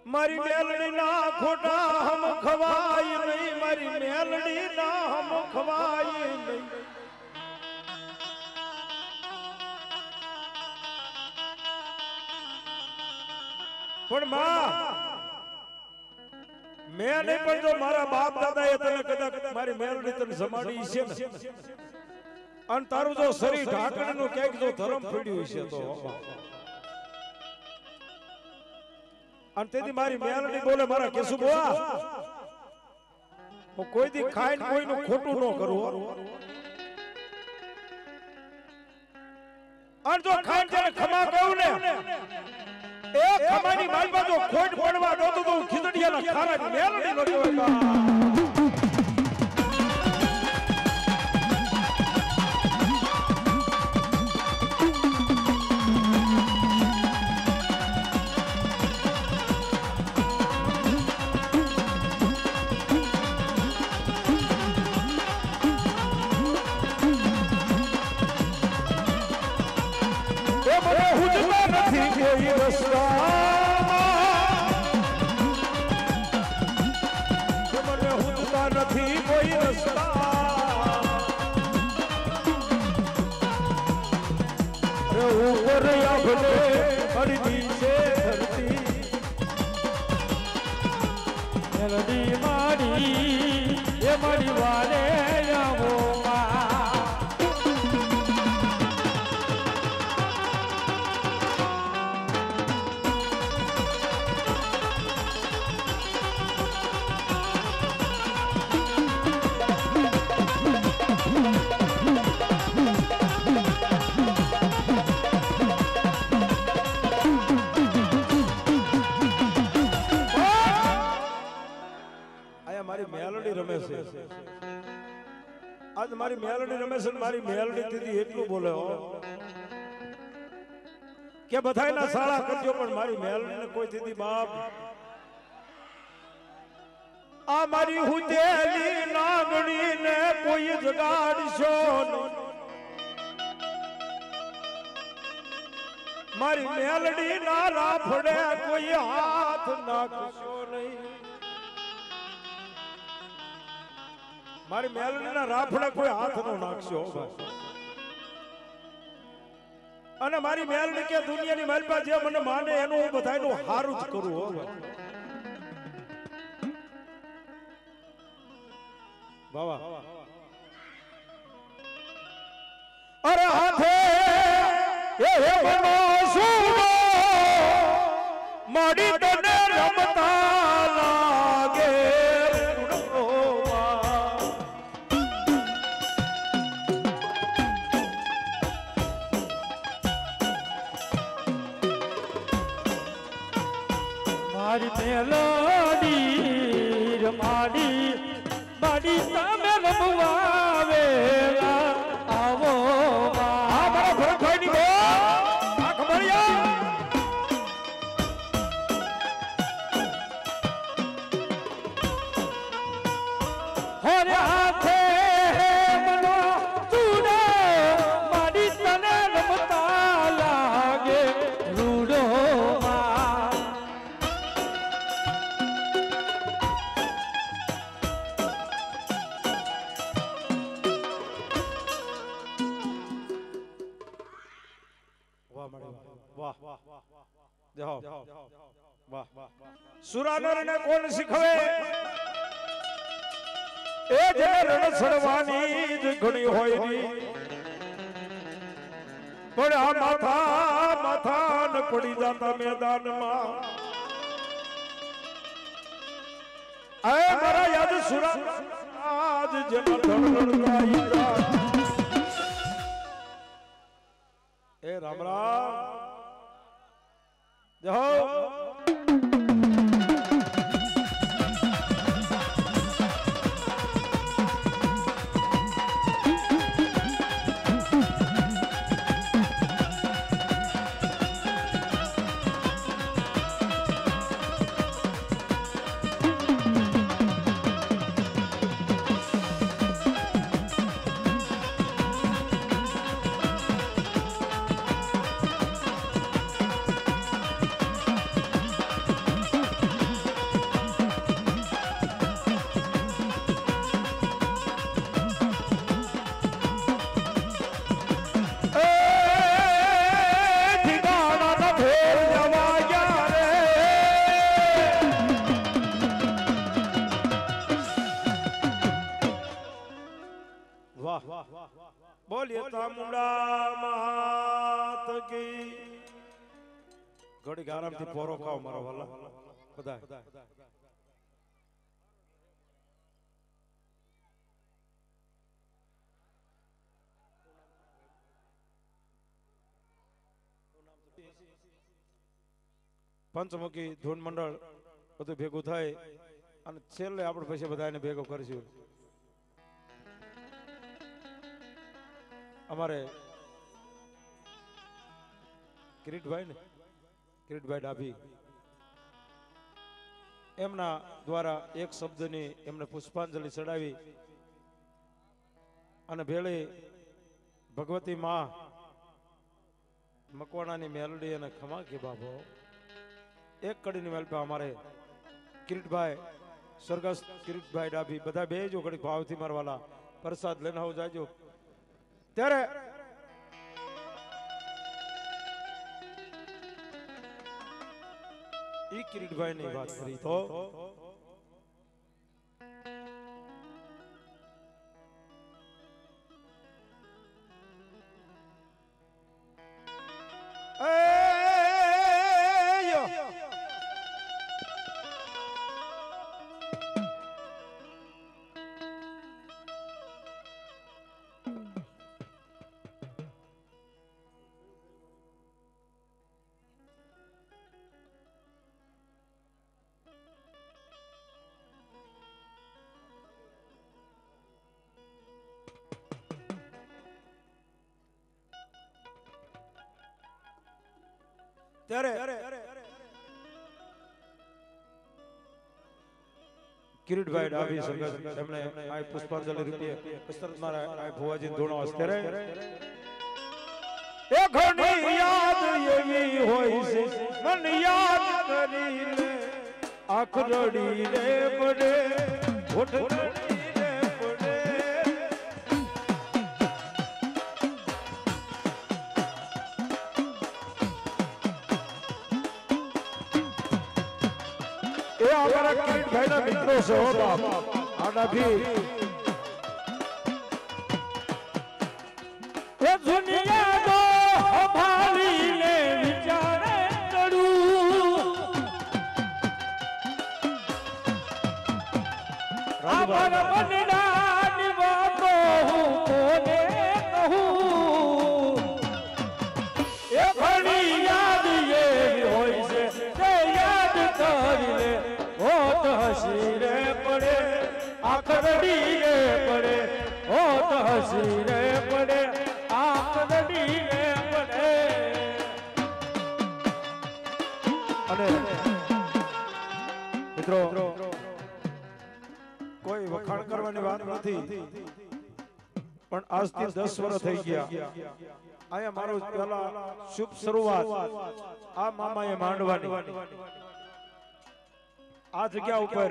મારી મેલડી ના ખોટા હમ ખવાય નહીં મારી મેલડી ના હમ ખવાય નહીં પણ માં મેં નહીં પણ જો મારા બાપ દાદા એ તને કદાચ મારી મેલડી તને જમાડી છે ને અને તારું જો શરીર ઢાંકણ નું ક્યાંક જો ધર્મ પડ્યું છે તો અને તેથી મારી મેલડી બોલે મારા કેસુ બોવા હું કોઈ દી ખાઈને કોઈનું ખોટું ન કરું અને જો ખાન જ્યારે ખમા કહું ને એ ખમાની માલપા જો ખોટ પડવા દો તો ખીચડિયાના ખારાની મેલડી નો કહેવાય નથી કોઈ રસ્તા ઉપર આભલે અડધી છે ધરતી મેલડી મારી એ મારી વારે આવો આજ મારી મેલડી રમે છે મારી મેલડી દીદી એટલું બોલે કે બધાયના સાળા કરજો પણ મારી મેલડીને કોઈ દીદી બાપ આ મારી હુજેલી નાગણીને કોઈ જગાડશો મારી મેલડી ના રાફડે કોઈ હાથ નાખશો નહીં મારી મેલડીના રાફડે કોઈ હાથ નો નાખશો અને મારી મેલડી કે દુનિયાની માલપા જે મને માને એનું હું બધાયનું હારું જ કરું હો બાવા અરે હાથે એ મનો સુનો માડી તને રમતા લાગે મારી મેલડી રમાડી માડી તમે રમવાવેલા આવો આ મારા ભરખોઈની બો આ ખબરિયા હોરે હાથે મનો તુને માડી તને રમતા લાગે રૂડો સુરાનર ને કોણ શીખવે એ જે રણ છડવાની જ ઘણી હોય ની પણ આ માથા ન પડી જાતા મેદાનમાં આય મારા યાદ સુરા આજ જેમાં ધડધડતા એ રામ રામ જય હો બોલીએ ચામુંડા માત કી ઘડી આરામથી પોરો ખાઓ મારા વાલા બધા પંચમુખી ધૂન મંડળ બધું ભેગું થાય અને છેલ્લે આપણે પછી બધા એને ભેગો કરીશું. અમારે કિરીટભાઈ ડાભી એમના દ્વારા એક શબ્દની એમને પુષ્પાંજલિ ચડાવી અને ભેળી ભગવતી માં મકવાણાની મેલડી અને ખમા કે બાબો એક કડીની મેલપા અમારે કિરીટભાઈ સ્વર્ગસ્થ કિરીટભાઈ ડાભી બધા બે જો ઘડી ભાવથી મારવાલા પ્રસાદ લઈને આવો જાજો. ત્યારે ઈ કિરીટભાઈ ની વાત કરી તો કિરીટભાઈ ડાભી સંગત એમણે આ પુષ્પાંજલિ રૂપે વિસ્તૃત મારા આ ભુવાજી ધોણો અસ્તરે એ ઘણી યાદ એવી હોય છે મન યાદ કરી લે આંખ રડી રે પડે હોઠ રડી રે પડે એ અમારા કિરીટભાઈ ના મિત્રો છે હો બાપ આડા ભી એ દુનિયા તો સંભાળીને વિચારે ચડું અમાર મનડાની વાતો હું કોને કહું એ ઘણી યાદ એવી હોય છે તે યાદ કરી લે હોઠ હસી રે પડે આંખ રડી રે પડે હોઠ હસી રે પડે આંખ રડી રે પડે. અને મિત્રો કોઈ વખાણ કરવાની વાત નથી પણ આજથી 10 વર્ષ થઈ ગયા આયા મારો પહેલા શુભ શરૂઆત આ મામાએ માંડવાની આ જગ્યા ઉપર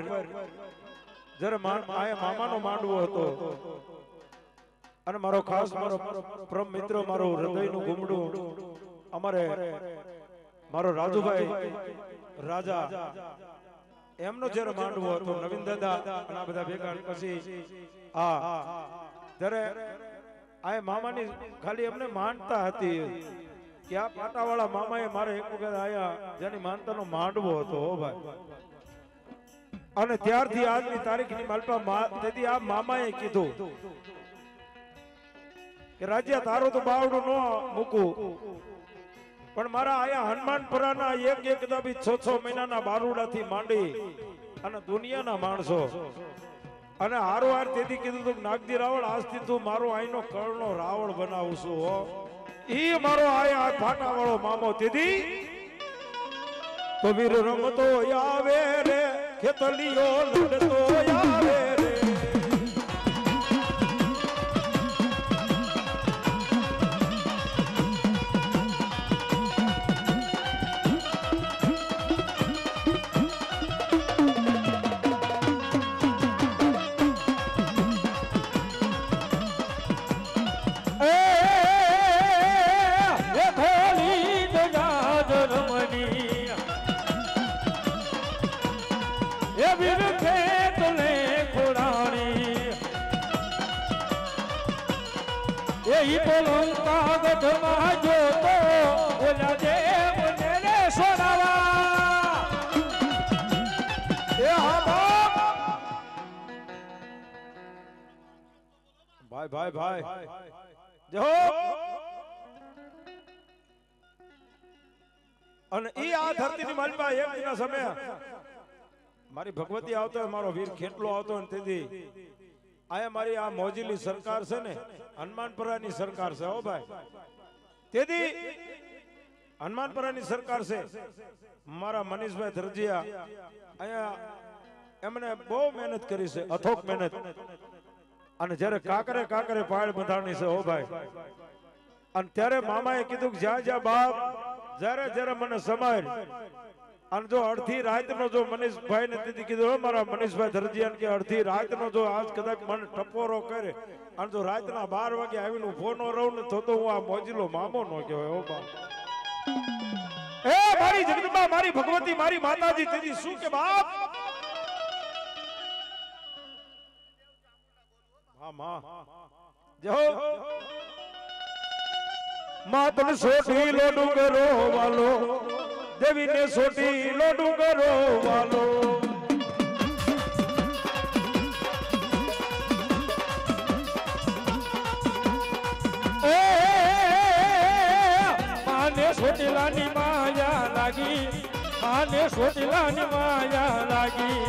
જ્યારે આયા મામાનો માંડવો હતો અને મારો ખાસ મારો પરમ મિત્ર મારો હૃદયનું ગુમડું અમારે મારો રાજુભાઈ રાજા એમનો જ્યારે માંડવો હતો નવીન દાદા અને આ બધા ભેગા પછી ત્યારે આ મામાની ખાલી એમને માનતા હતી કે આ પાટાવાળા મામાએ મારે એક વખત આયા જેની માનતાનો માંડવો હતો હો ભાઈ અને ત્યારથી આજની તારીખની માલપા તેથી આ મામાએ કીધું કે રાજ્ય તારો તો બાવડું ન મૂકું પણ મારા આયા હનુમાનપુરાના એક દાબી 6 મહિનાના બારુડાથી માંડી અને દુનિયાના માણસો અને હારોહાર તેથી કીધું તું નાગદી રાવળ આજથી તું મારો આઈનો કરણો રાવળ બનાવું છું હો ઈ મારો આયા ફાટાવાળો મામો તેથી તો વીર રમતો આવે રે ખેતલીઓ લડતો આવે રે કાગળમાં જોતો ઓલા દેવને રે સોનાવા એ ભાઈ જો અને ઈ આ ધરતીની માલપા એક દિના સમય મારી ભગવતી આવતો હોય, મારો વીર ખેટલો આવતો હોય તેથી આયા મારી આ મોજીલી સરકાર છે ને હનુમાનપરાની સરકાર છે હો ભાઈ. તેથી હનુમાનપરાની સરકાર છે. મારા મનીષભાઈ ધરજીયા અહીંયા એમને બહુ મહેનત કરી છે, અથોક મહેનત. અને જ્યારે કાકરે પાળ બંધાણી છે હો ભાઈ. અને ત્યારે મામાએ કીધું કે જ્યાં જ્યાં બાપ જ્યારે મને સમાય અને જો અડધી રાતનો જો મનીષભાઈ ને દીદી કીધું મારા મનીષભાઈ ધરજીયાને કે અડધી રાતનો જો આજ કદાચ મને ટપોરો કરે અને જો રાતના 12 વાગે આવીને ઉભો ન રહું ને તો હું આ મોજીલો મામો નો કહેવાય હો બાપ. એ મારી જગદંબા, મારી ભગવતી, મારી માતાજી દીદી શું કે બાપ. માતન સોટી લો ડુંગરો વાલો, દેવી ને સોટી લો ડુંગરો વાલો. માને સોટીલાની માયા લાગી, માને સોટીલાની માયા લાગી.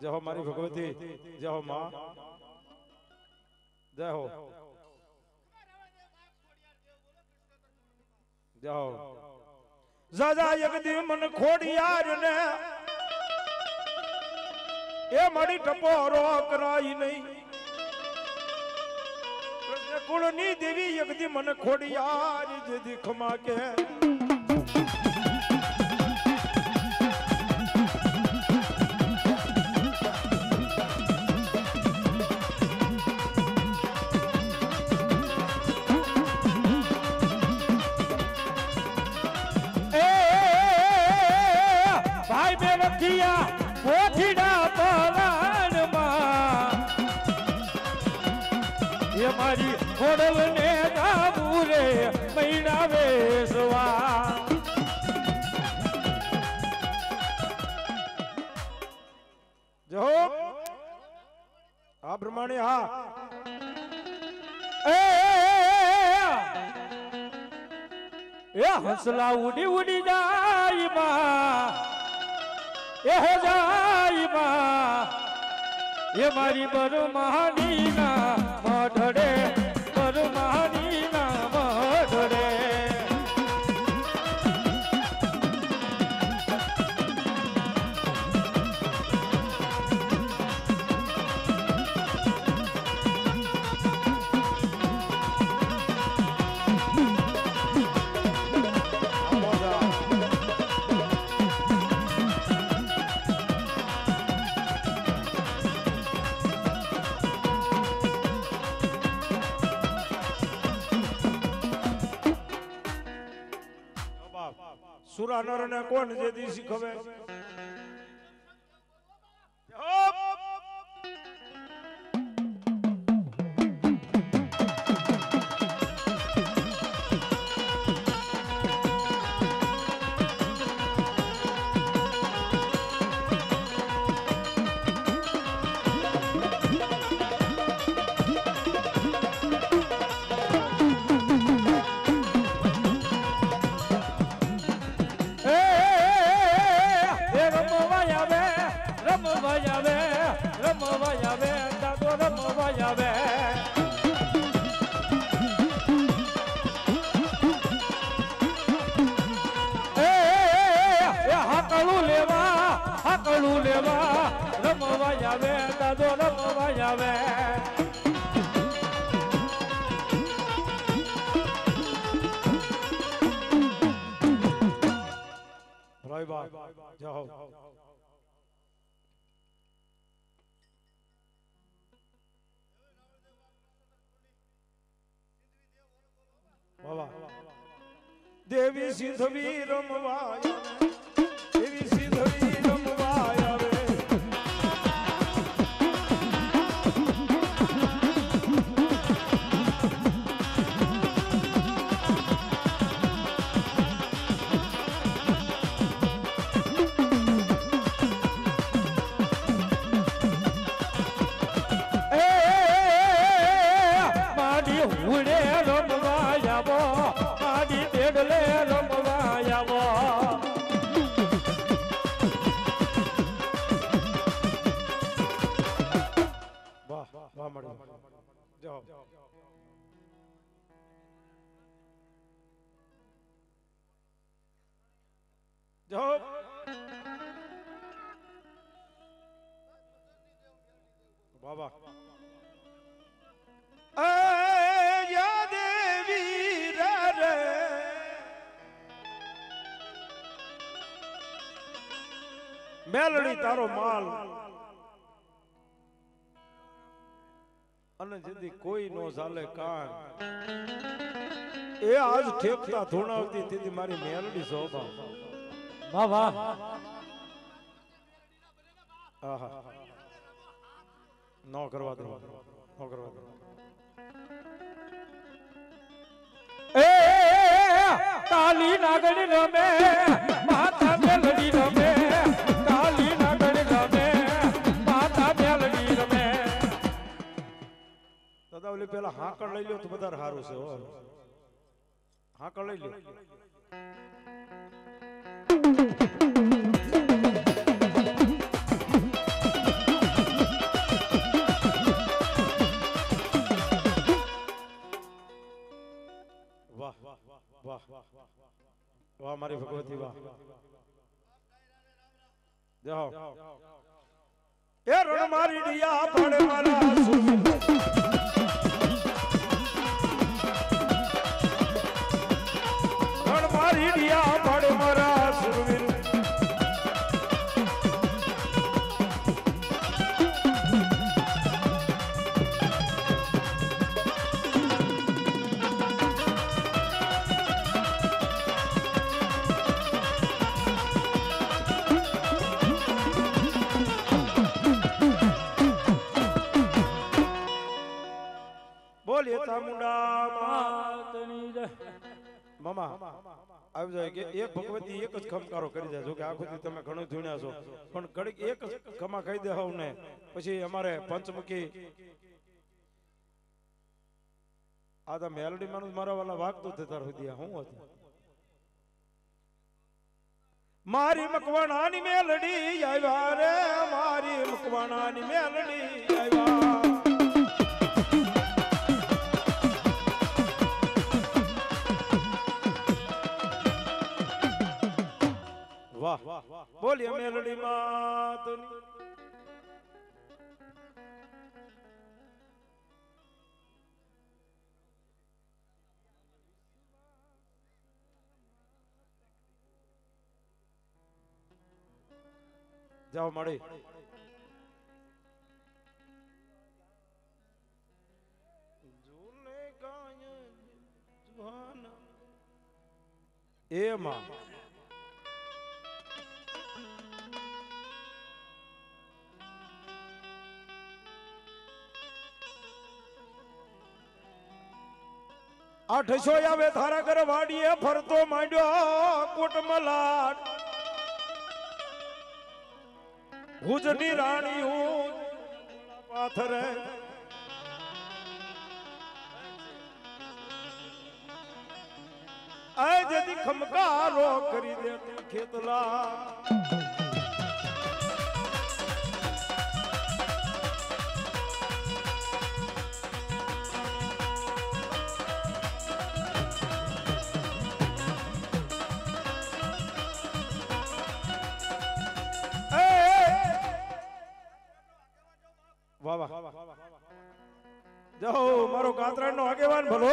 જય હો મારી ભગવતી, જય હો માં, જય હો, જય હો. જાજા યગદી મન ખોડિયાર ને એ મારી ટપોરો કરાઈ નહીં. કુળની દેવી યગદી મન ખોડિયાર જે દીખમાં કે મારી ખોડલ ને ગાબુરે મૈના વેસવા. જો આ પ્રમાણે હા એ હંસલા ઉડી ઉડી જાય માં, એ હો જાય માં, એ મારી બરમાની ના મઢડે, બરમાની ના મઢડે. સુરા નર ને કોણ જે દી શીખવે. દેવી સિંધવી રમવા, દેવી સિંધવી રમવા આવે. જાઓ જાઓ બાબા યા દેવી રે મેલડી તારો માલ અને જેથી કોઈ નો ચાલે કાન એ આજ ઠેકતા ધૂણાવતી તેથી મારી મેલડી શોભા વાહ વાહ આહા નો કરવા દો નો કરવા દો એ કાલી નાગણી રમે માતા મેલડી રમે કાલી નાગણી રમે માતા મેલડી રમે દાદા ઓલી પેલા હાકળ લઈ લ્યો તો વધારે સારું છે હો હાકળ લઈ લ્યો વાહ વાહ વાહ મારી ભગવતી વાહ જાઓ એ રણ મારી ડિયા પડે મારા સુર મારી ડિયા પડે મારા સુરવીર બોલીએ ચામુંડા માતની જય મામા આવી જાય કે એક ભગવતી એક જ ખમકારો કરી જાય જો કે આખું તમે ઘણું ધૂણ્યા છો પણ ઘડીક એક જ ખમા કહી દે હોવ ને પછી અમારે પંચમુખી આ તો મેલડી માનું મારા વાલા વાગતું થતા સુધી હું હતું મારી મકવાણાની મેલડી આવ્યા રે મારી મકવાણાની મેલડી આવ્યા વાહ બોલીએ મેલડી માતની જાઓ મળી એમાં આ ઠસો આવે થારા ઘર વાડીએ ફરતો માંડ્યો કોટમલાટ ભુજની રાણી હું પાથરે આ જદી ખમકારો કરી દે ખેતલા વાહ વાહ જાઓ મારો ગાત્રાનો આગેવાન ભલો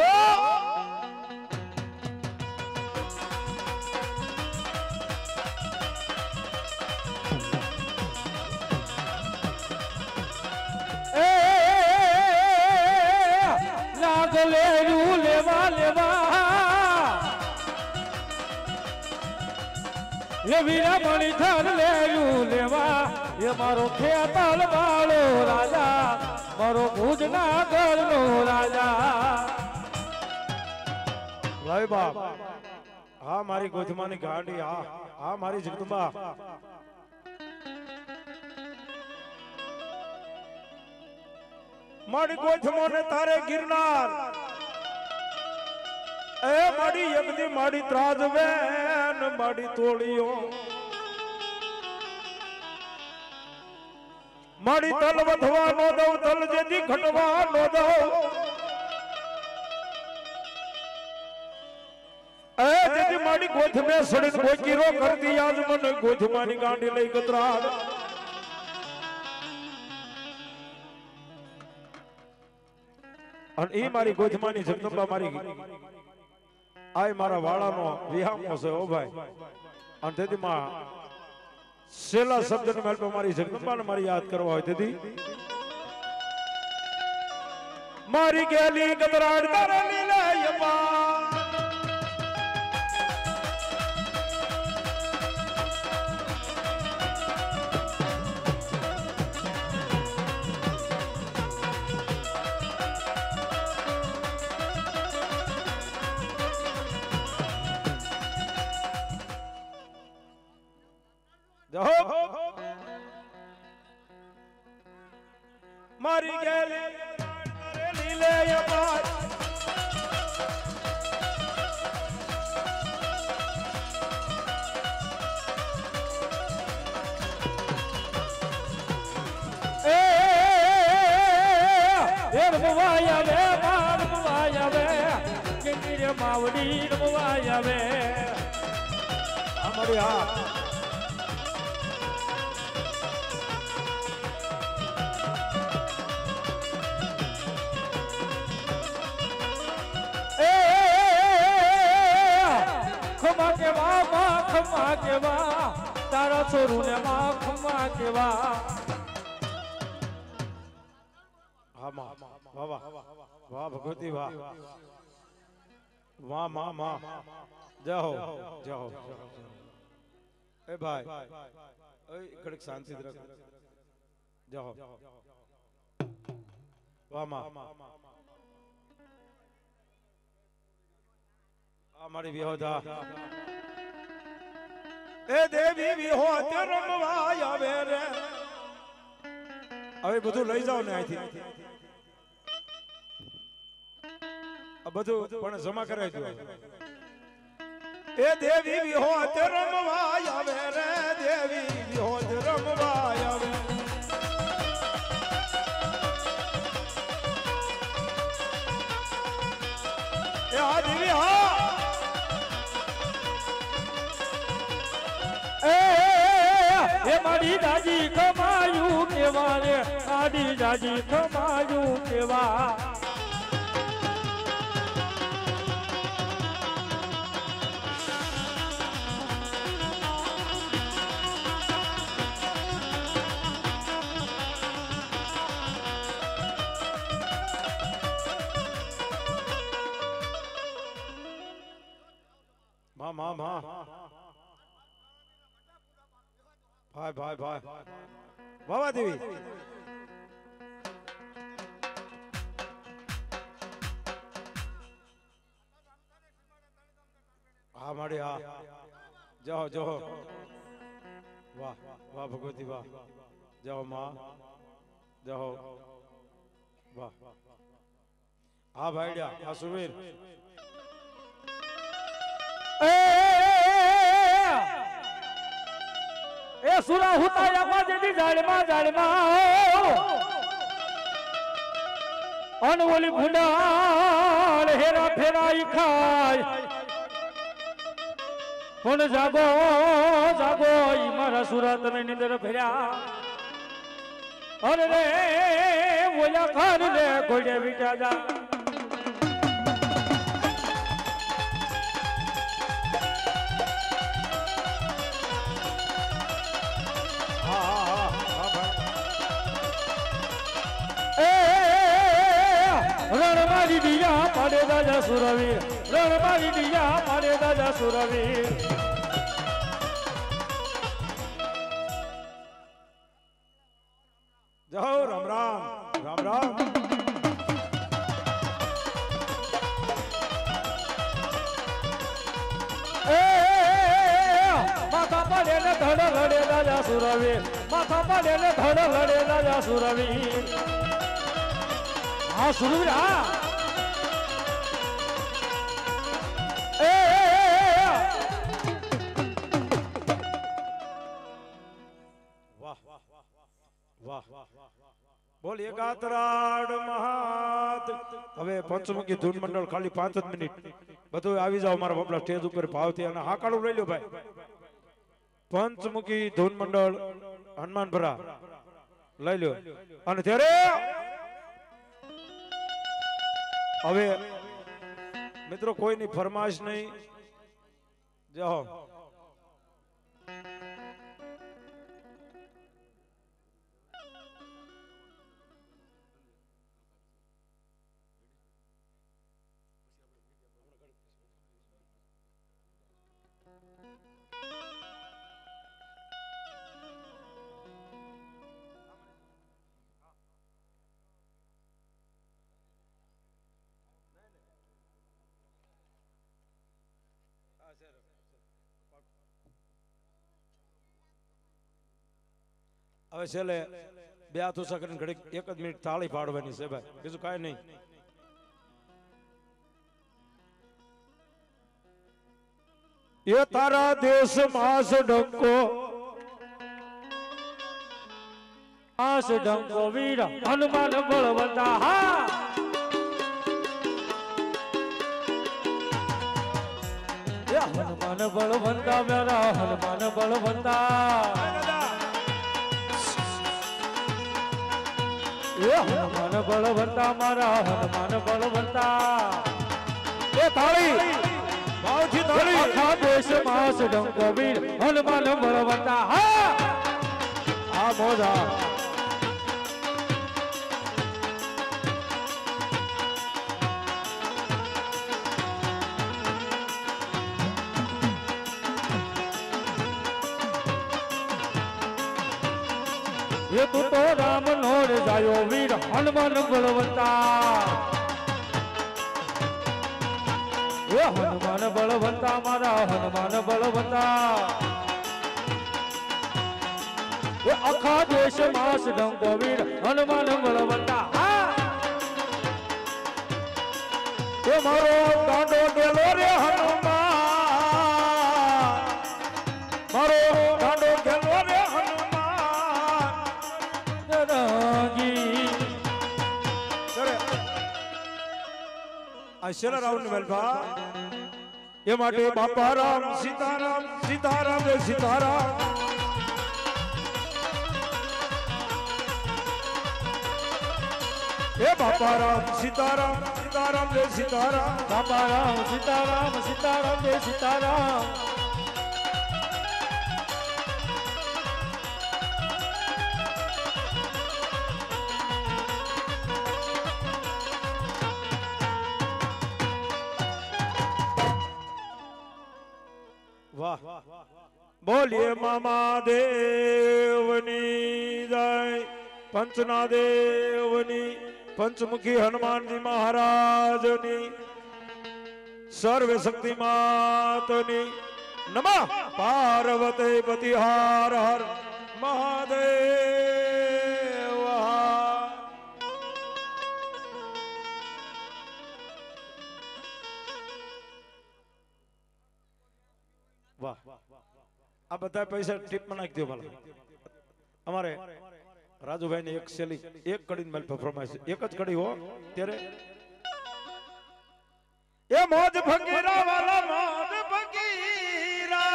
લાગલે રૂ લેવા લેવા એ વીરા મણી થર લેવું લેવા એ મારો ખેતર વાળો રાજા મારો ભુજના ઘરનો રાજા લાય બાપ હા મારી ગોધમાની ગાડી હા મારી જગદંબા મારી ગોધમો ને તારે ગિરનાર એ મારી યગદી મારી ત્રાજવેન મારી તોળીઓ મારી તલ વધવા નો દઉં તલ જેથી ઘટવા નો દઉં મારી ગોથ મે સડીને ગોચીરો કરતી આજ મને ગોથમાની ગાંડી લઈ ગતરાડ અને ઈ મારી ગોથમાની જગદંબા મારી આય મારા વાળાનો વિહામો છે ઓ ભાઈ અને તેથી માં છેલ્લા શબ્દને મેલ પર મારી જગદંબાને મારી યાદ કરવા હોય તેથી મારી ગેલી ગતરાડ તારેલી લયપા મારી ગેલી તારેલી લયપા માવડી રમવાય આવે અમારી હા ખમા કેવા તારા છોરું ને માં ખમા કેવા હા માં વાહ વાહ વાહ ભગવતી વાહ વાહ માં માં જાઓ જાઓ એ ભાઈ ઓય ઘડીક શાંતિ રાખ જાઓ વાહ માં આ મારી વિહોદા એ દેવી વિહો તે રમવા આવે રે હવે બધું લઈ જાવ ને અહીંથી આ બધું પણ જમા કરાવી દો એ દેવી વિહો તે રમવા આવે રે દેવી વિહો તે રમવા આવે એ આ દેવી હા એ મારી દાદી કમાયું કેવા રે આડી દાદી કમાયું કેવા માં માં માં ભાઈ ભાઈ ભાઈ વાવા દેવી હા મારી હા જાઓ જાઓ વાહ વાહ ભગવતી વાહ જાઓ માં જાઓ વાહ હા ભાઈડા હા સુવીર એ સુરા હુતાયા બાજેની જાળમાં અન ઓલી ભૂંડાળ હેરા ફેરાઈ ખાય પણ જાગો જાગો ઈ મારા સુરા તમે નિંદર ફેર્યા અરે રે ઓલા ખાર રે ઘોડે વિટા જા રણમારી દિયા પાડે દાદા સુરવીર રણમારી દિયા પાડે દાદા સુરવીર જાઓ રામ રામ રામ રામ માથા પાડે ને ધડ લડે દાદા સુરવીર માથા પાડે ને ધડ લડે દાદા સુરવીર હા સુરવીર હા વાહ બોલીએ ગાત્રાડ મહાત હવે પંચમુખી ધૂન મંડળ ખાલી 5 જ મિનિટ બધું આવી જાવ મારા બાપલા સ્ટેજ ઉપર ભાવથી અને હાકાળું લઈ લો ભાઈ. પંચમુખી ધૂન મંડળ હનુમાનપરા લઈ લો. અને ત્યારે હવે મિત્રો કોઈની ફરમાઈશ નહીં. જાઓ હવે છેલ્લે બે હાથ ઊંચા કરીને ઘડીક 1 જ મિનિટ તાળી પાડવાની છે ભાઈ, બીજું કાંઈ નહીં. એ તારા દેશ માસ ડંકો આસ ડંકો વીર હનુમાન બળવંતા. હા હનુમાન બળવંતા મેરા હનુમાન બળવંતા. હનુમાન બળવંતા મારા હનુમાન બળવંતા. એ તાળી ભાવથી તાળી. આખા દેશમાં ડંકો વીર હનુમાન બળવંતા. હા આ મોજા એ તું તો રામ નોર જાયો વીર હનુમાન બળવંતા. એ હનુમાન બળવંતા મારા હનુમાન બળવંતા. એ આખા દેશમાં ડંકો વીર હનુમાન બળવંતા. એ મારો ગાંડો ગેલો રે હનુમાન, મારો ગાંડો ગેલો રે હનુમાન. આ શેલા રાવણ વેલભા એ માટે બાપા રામ સીતારામ સીતારામ રે સીતારામ. એ બાપા રામ સીતારામ સીતારામ રે સીતારામ. બાપા રામ સીતારામ સીતારામ જય સીતારામ. વાહ બોલીએ મામા દેવની જય, પંચના દેવની, પંચમુખી હનુમાનજી મહારાજની, સર્વે શક્તિ માતની. નમઃ પાર્વતી પતિ હર હર મહાદેવ. વાહ આ બધા પૈસા ટીપમાં નાખી દો ભલા. અમારે રાજુભાઈ ની એક શેલી એક કડી મેલ પરફોર્મન્સ, એક જ કડી હો ત્યારે. એ મોજ ફકીરા વાલા મોજ ફકીરા,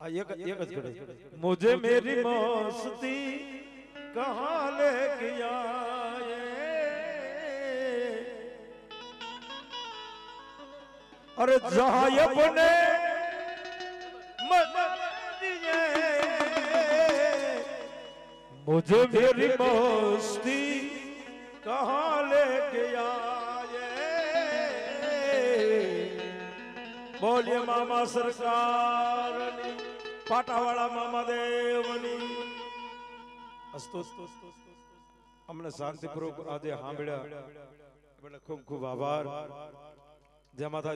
આ એક જ કડી. મુझे मेरी मस्ती कहाँ लेके आए, अरे जहाँ अपने मुझे मेरी मस्ती कहाँ लेके आए. बोलिए मामा सरकार पाटावाड़ा मामा देवनी. અસ્તુ અમને શાંતિપૂર્વક આજે સાંભળ્યા એટલે ખૂબ ખૂબ આભાર. જય માતા.